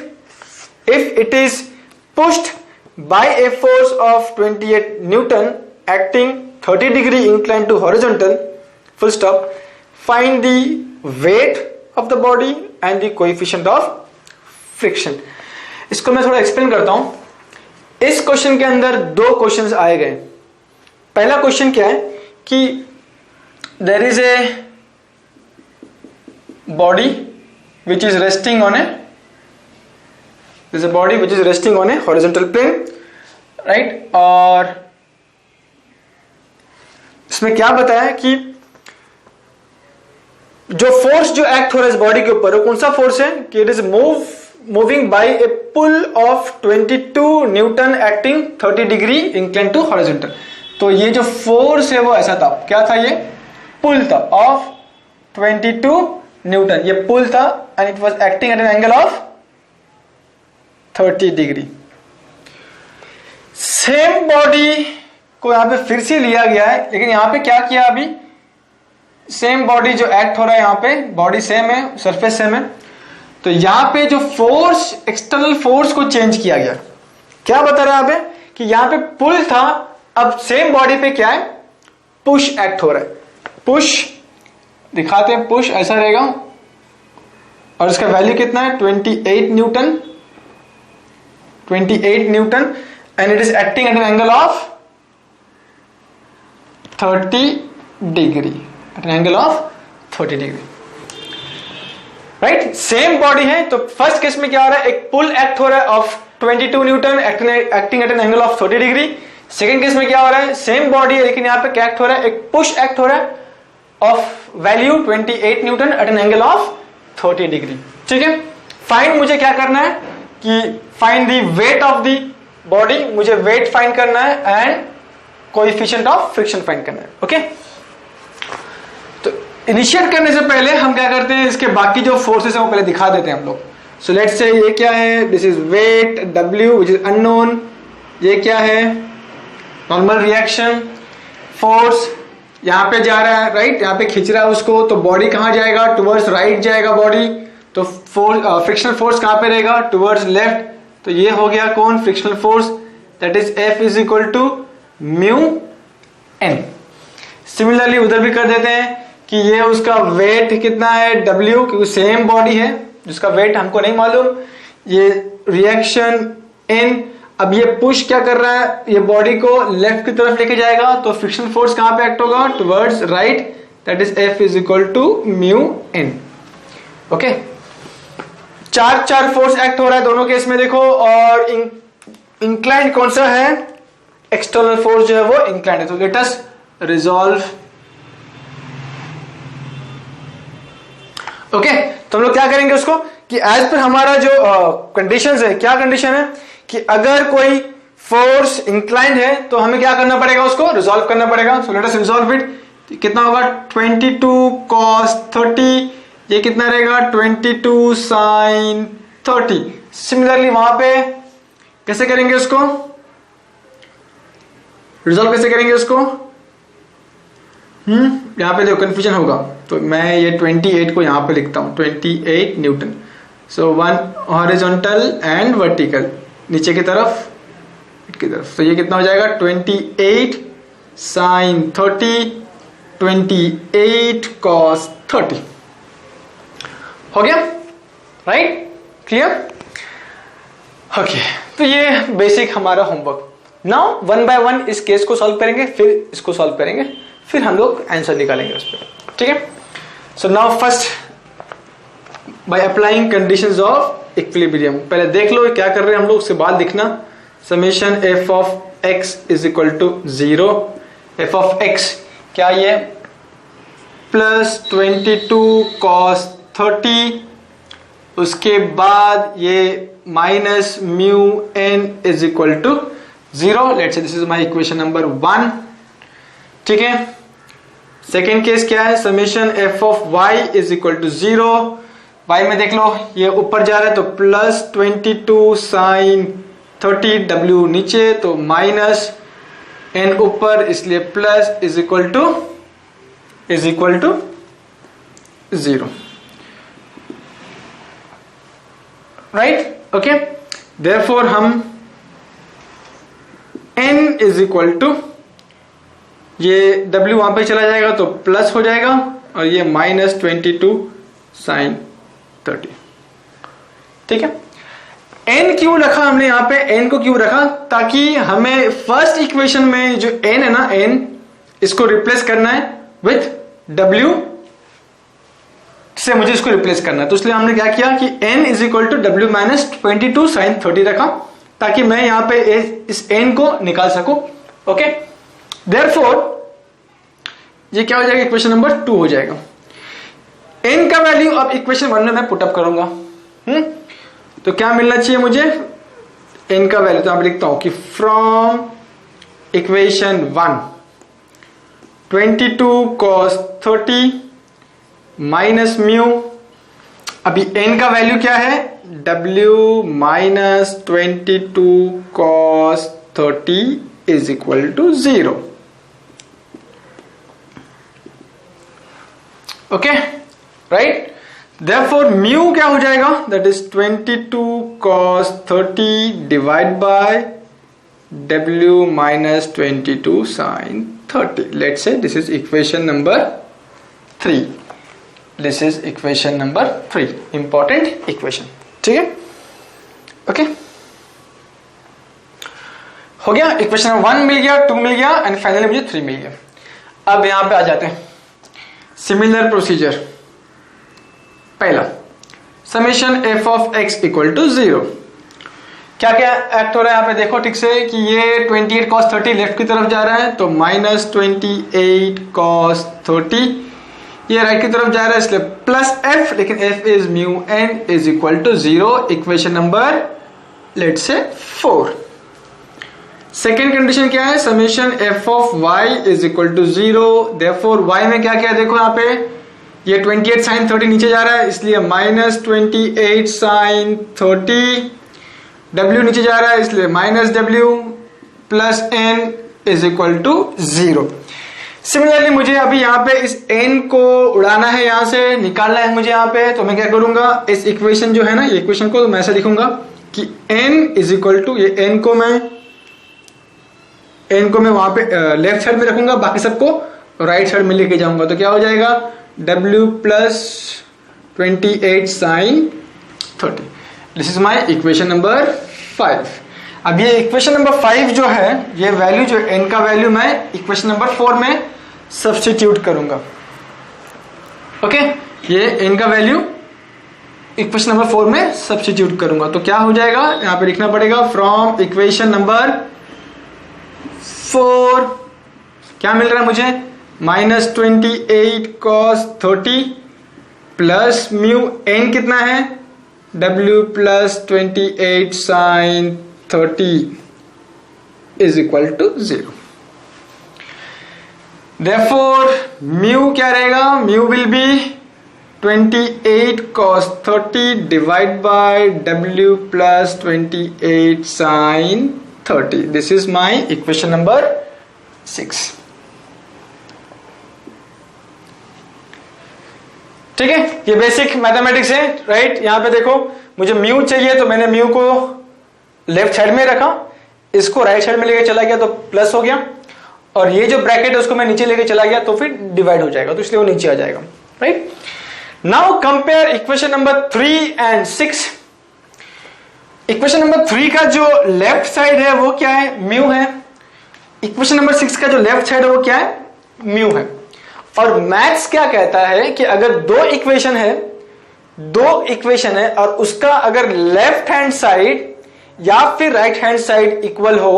it is pushed by a force of 28 Newton acting 30 degree inclined to horizontal, full stop, find the weight of the body and the coefficient of friction. इसको मैं थोड़ा explain करता हूं. इस question के अंदर दो questions आए गए. पहला क्वेश्चन क्या है कि there is a body which is resting on a body which is resting on a horizontal plane, right? और इसमें क्या बताया कि जो फोर्स जो एक्ट हो रहा है इस बॉडी के ऊपर, वो कौन सा फोर्स है कि it is moving by a pull of 22 newton acting 30 degree incline to horizontal. तो ये जो फोर्स है वो ऐसा था, क्या था, ये पुल था ऑफ 22 न्यूटन. ये पुल था and it was acting at an angle of 30 degree. Same body को यहां पे फिर से लिया गया है, लेकिन यहां पे क्या किया, अभी सेम बॉडी जो एक्ट हो रहा है, यहां पे बॉडी सेम है, सरफेस सेम है, तो यहां पे जो फोर्स, एक्सटर्नल फोर्स को चेंज किया गया. क्या बता रहा है यहां पे कि यहां पे पुल था, अब सेम बॉडी पे क्या है, पुश एक्ट हो रहा है. पुश दिखाते हैं, पुश ऐसा रहेगा और इसका वैल्यू कितना है, 28 newton, 28 newton and it is acting at an angle of 30 degree, at an angle of 30 degree, right? Same body है. तो फर्स्ट केस में क्या हो रहा है, एक पुल एक्ट हो रहा है of 22 newton acting at an angle of 30 degree. Second case में क्या हो रहा है, सेम बॉडी है लेकिन यहां पे क्या एक्ट हो रहा है, एक पुश एक्ट हो रहा है of value 28 newton at an angle of 30 degree. ठीक है, फाइंड, मुझे क्या करना है कि find the weight of the body, मुझे वेट फाइंड करना है and coefficient of friction find करना है. ओके, तो इनिशिएट करने से पहले हम क्या करते हैं, इसके बाकी जो फोर्सेस है वो पहले दिखा देते हैं हम लोग. सो लेट्स से ये क्या है, this is weight W which is unknown. ये क्या है, नॉर्मल रिएक्शन. फोर्स यहां पे जा रहा है, राइट? यहां पे खींच रहा है उसको, तो बॉडी कहां जाएगा, टुवर्ड्स राइट जाएगा बॉडी. तो फ्रिक्शनल फोर्स कहां पे रहेगा, टुवर्ड्स लेफ्ट. तो ये हो गया कौन, frictional force, that is F is equal to mu N. Similarly उधर भी कर देते हैं कि ये उसका वेट कितना है, W, क्योंकि सेम बॉडी है जिसका वेट हमको नहीं मालूम. ये रिएक्शन N. अब ये पुश क्या कर रहा है, ये बॉडी को लेफ्ट की तरफ लेके जाएगा, तो फ्रिक्शन फोर्स कहां पे एक्ट होगा, towards right, that is F is equal to mu N. Okay, चार फोर्स एक्ट हो रहा है दोनों केस में देखो, और इंक्लाइंड कौन सा है, एक्सटर्नल फोर्स जो है वो इंक्लाइंड है. तो लेट अस रिजॉल्व. ओके, तो हम लोग क्या करेंगे उसको कि एज पर हमारा जो कंडीशंस है, क्या कंडीशन है कि अगर कोई फोर्स इंक्लाइंड है तो हमें क्या करना पड़ेगा, उसको रिजॉल्व करना पड़ेगा. So let us resolve it. कितना होगा 22 cos 30, ये कितना रहेगा 22 sin 30. सिमिलरली वहां पे कैसे करेंगे उसको रिजॉल्व, कैसे करेंगे उसको, यहां पे देखो कंफ्यूजन होगा तो मैं ये 28 को यहां पे लिखता हूं 28 Newton. So one horizontal and vertical, नीचे की तरफ तो ये कितना हो जाएगा 28 sin 30, 28 cos 30. हो गया, राइट, क्लियर. ओके, तो ये बेसिक हमारा homework. Now one by one इस केस को सॉल्व करेंगे, फिर इसको सॉल्व करेंगे, फिर हम लोग आंसर निकालेंगे उस पर. ठीक है. So now first by applying conditions of equilibrium. पहले देख लो क्या कर रहे हैं हम लोग, उसके बाद लिखना. Summation F of x is equal to 0. F of x क्या ये प्लस 22 cos 30, उसके बाद ये minus mu n is equal to 0. Let's say this is my equation number 1. ठीक है. सेकेंड केस क्या है, summation F of Y is equal to 0. Y में देख लो ये ऊपर जा रहा है तो प्लस 22 sin 30, डब्ल्यू नीचे तो माइनस एन ऊपर, इसलिए plus is equal to 0. Right. Okay, therefore हम n इज इक्वल टू, ये w वहां पे चला जाएगा तो प्लस हो जाएगा और ये माइनस 22 sin 30. ठीक है. n क्यों रखा हमने यहां पे, n को क्यों रखा, ताकि हमें फर्स्ट इक्वेशन में जो n है ना, n इसको रिप्लेस करना है विथ w से, मुझे इसको रिप्लेस करना है. तो इसलिए हमने क्या किया कि n is equal to w minus 22 sin 30 रखा, ताकि मैं यहां पे इस n को निकाल सकूं. ओके. देयरफॉर ये क्या हो जाएगा, इक्वेशन नंबर 2 हो जाएगा. n का वैल्यू अब इक्वेशन 1 में मैं पुटअप करूंगा. तो क्या मिलना चाहिए मुझे, n का वैल्यू, तो आप लिखता हूं कि from equation 1 22 cos 30 minus mu, अभी n का वैल्यू क्या है w minus 22 cos 30 is equal to 0. Okay, right. Therefore mu क्या हो जाएगा, that is 22 cos 30 divide by w minus 22 sin 30. Let's say this is equation number 3. This is equation number 3, important equation. ठीक है. Okay, हो गया. Equation number 1 मिल गया, 2 मिल गया and finally मुझे 3 मिल गया. अब यहां पे आ जाते हैं सिमिलर प्रोसीजर. पहला summation F of x equal to 0. क्या क्या एक्ट हो रहा है यहां पे देखो ठीक से कि ये 28 cos 30 लेफ्ट की तरफ जा रहा है तो माइनस 28 cos 30, ये राइट की तरफ जा रहा है इसलिए प्लस एफ, लेकिन f is mu n is equal to 0. Equation number let's say 4. Second condition क्या है, summation F of Y is equal to 0. Therefore y में क्या क्या है देखो यहाँ पे, ये 28 sin 30 नीचे जा रहा है इसलिए माइनस 28 sin 30, w नीचे जा रहा है इसलिए minus w plus n is equal to 0. Similarly मुझे अभी यहाँ पे इस n को उड़ाना है, यहां से निकालना है मुझे यहाँ पे, तो मैं क्या करूंगा, इस इक्वेशन जो है ना, ये इक्वेशन को तो मैं ऐसा लिखूंगा कि n इज इक्वल टू, ये n को मैं वहां पे लेफ्ट साइड में रखूंगा, बाकी सबको राइट साइड में लेके जाऊंगा. तो क्या हो जाएगा w plus 28 sin 30. This is my equation number 5. अब ये इक्वेशन नंबर 5 जो है, ये वैल्यू जो n का वैल्यू मैं इक्वेशन नंबर 4 में सब्स्टिट्यूट करूंगा. ओके, ये n का वैल्यू इक्वेशन नंबर 4 में सब्स्टिट्यूट करूंगा. तो क्या हो जाएगा, यहां पे लिखना पड़ेगा फ्रॉम इक्वेशन नंबर 4 क्या मिल रहा है मुझे, minus 28 cos 30 plus mu n कितना है, w plus 28 sin 30 is equal to 0। Therefore mu क्या रहेगा, mu will be 28 cos 30 divide by w plus 28 sin 30। This is my equation number 6। ठीक है, ये बेसिक मैथमेटिक्स है, राइट। यहां पे देखो मुझे म्यू चाहिए तो मैंने म्यू को लेफ्ट साइड में रखा, इसको राइट साइड में लेके चला गया तो प्लस हो गया, और ये जो ब्रैकेट है उसको मैं नीचे लेके चला गया तो फिर डिवाइड हो जाएगा, तो इसलिए वो नीचे आ जाएगा, right. Now compare equation number 3 and 6। Equation number 3 का जो लेफ्ट साइड है वो क्या है, म्यू है। इक्वेशन नंबर 6 का जो लेफ्ट साइड है वो क्या है, म्यू है। और मैथ्स क्या कहता है कि अगर दो इक्वेशन है और उसका अगर लेफ्ट हैंड साइड या फिर राइट हैंड साइड इक्वल हो,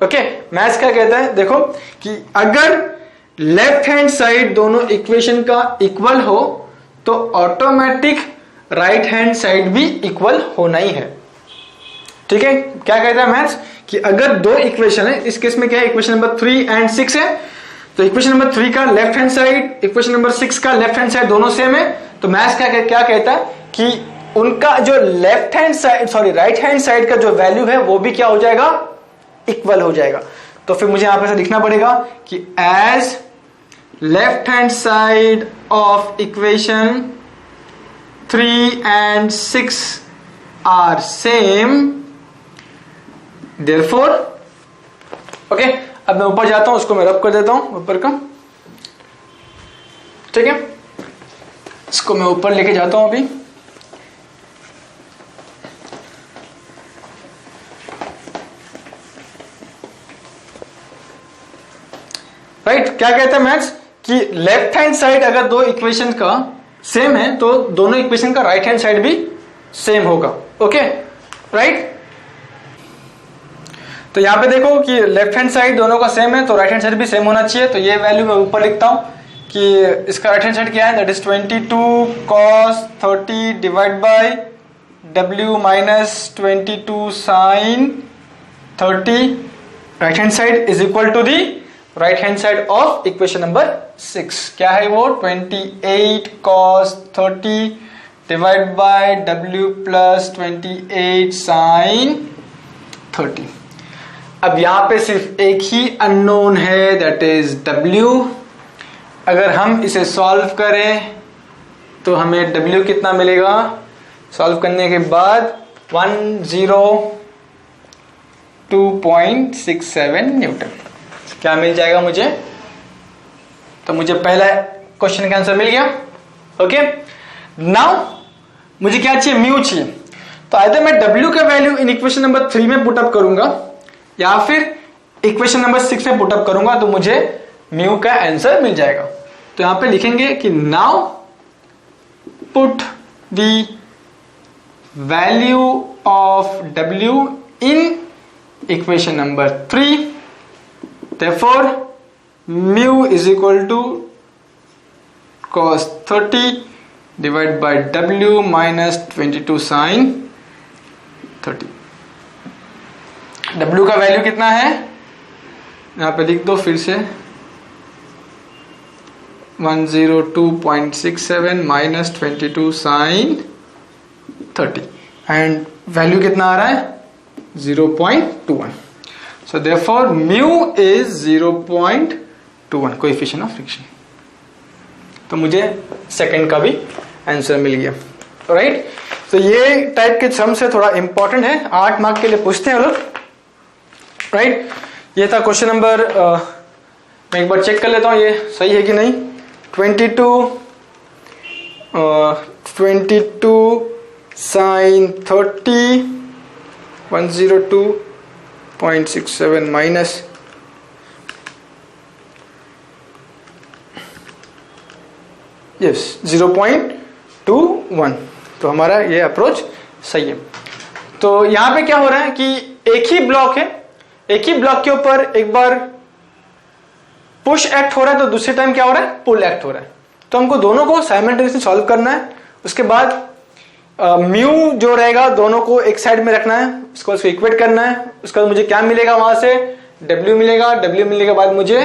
ओके, मैथ्स क्या कहता है, देखो कि अगर लेफ्ट हैंड साइड दोनों इक्वेशन का इक्वल हो तो ऑटोमेटिक राइट हैंड साइड भी इक्वल होना ही है। ठीक है, क्या कहता है मैथ्स कि अगर दो इक्वेशन है, इस केस में क्या है, इक्वेशन नंबर 3 एंड 6 है, तो इक्वेशन नंबर 3 का left hand side, equation number 6 का लेफ्ट हैंड साइड दोनों सेम है, तो मैथ्स क्या कहता है कि उनका जो left hand side right hand side का जो वैल्यू है वो भी क्या हो जाएगा, इक्वल हो जाएगा। तो फिर मुझे यहां पर लिखना पड़ेगा कि as left hand side of equation 3 and 6 are same, therefore, okay. अब मैं ऊपर जाता हूं, उसको मैं रब कर देता हूं ऊपर का, ठीक है, इसको मैं ऊपर लेके जाता हूं अभी। राइट, क्या कहता है मैथ्स कि लेफ्ट हैंड साइड अगर दो इक्वेशन का सेम है तो दोनों इक्वेशन का राइट हैंड साइड भी सेम होगा, ओके, राइट। तो यहां पे देखो कि लेफ्ट हैंड साइड दोनों का सेम है तो राइट हैंड साइड भी सेम होना चाहिए, तो ये वैल्यू मैं ऊपर लिखता हूं कि इसका राइट हैंड साइड क्या है, that is 22 cos 30 divide by w minus 22 sin 30, right hand side is equal to the right hand side of equation number 6। क्या है वो, 28 cos 30 divide by w plus 28 sin 30। अब यहां पे सिर्फ एक ही अननोन है, दैट इज w। अगर हम इसे सॉल्व करें तो हमें w कितना मिलेगा, सॉल्व करने के बाद 102.67 न्यूटन क्या मिल जाएगा मुझे। तो मुझे पहला क्वेश्चन का आंसर मिल गया, ओके। नाउ मुझे क्या चाहिए, म्यू चाहिए। तो आइदर मैं w का वैल्यू इन इक्वेशन नंबर 3 में पुटअप करूंगा या फिर इक्वेशन नंबर 6 में पुटअप करूंगा, तो मुझे म्यू का आंसर मिल जाएगा। तो यहां पे लिखेंगे कि now put the value of w in equation number 3, therefore mu is equal to cos 30 divided by w minus 22 sin 30। w का वैल्यू कितना है, यहां पे लिख दो फिर से, 102.67 minus 22 sin 30, एंड वैल्यू कितना आ रहा है, 0.21। So therefore mu is 0.21 coefficient of friction. तो मुझे सेकंड का भी आंसर मिल गया, राइट। तो ये टाइप के सम से थोड़ा इंपॉर्टेंट है, 8 मार्क के लिए पूछते हैं लोग, राइट। ये था क्वेश्चन नंबर, मैं एक बार चेक कर लेता हूँ ये सही है कि नहीं। 22 sin 30, 102.67 माइनस यस 0.21, तो हमारा ये अप्रोच सही है। तो यहां पे क्या हो रहा है कि एक ही ब्लॉक है, एक ही ब्लॉक के ऊपर एक बार पुश एक्ट हो रहा है तो दूसरे टाइम क्या हो रहा है, पुल एक्ट हो रहा है। तो हमको दोनों को साइमल्टेनियसली सॉल्व करना है। उसके बाद म्यू जो रहेगा दोनों को एक साइड में रखना है, उसको इक्वेट करना है, उसके बाद मुझे क्या मिलेगा, वहां से W मिलेगा, W मिलने के बाद मुझे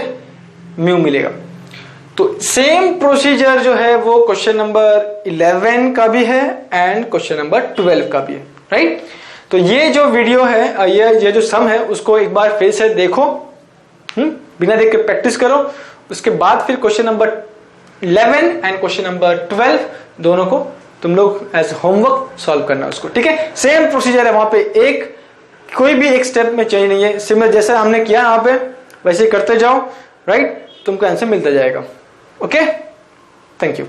म्यू मिलेगा। तो सेम प्रोसीजर जो है वो क्वेश्चन नंबर 11 का भी है एंड क्वेश्चन नंबर 12 का भी है, राइट। तो ये जो वीडियो है, ये जो सम है उसको एक बार फिर से देखो, बिना देख के प्रैक्टिस करो, उसके बाद फिर question number 11 and question number 12 दोनों को तुम लोग एज होमवर्क सॉल्व करना उसको, ठीक है। सेम प्रोसीजर है, वहां पे कोई भी एक स्टेप में चेंज नहीं है, सिमिलर जैसे हमने किया यहाँ पे वैसे ही करते जाओ, राइट, तुमको आंसर मिलता जाएगा। Okay, thank you.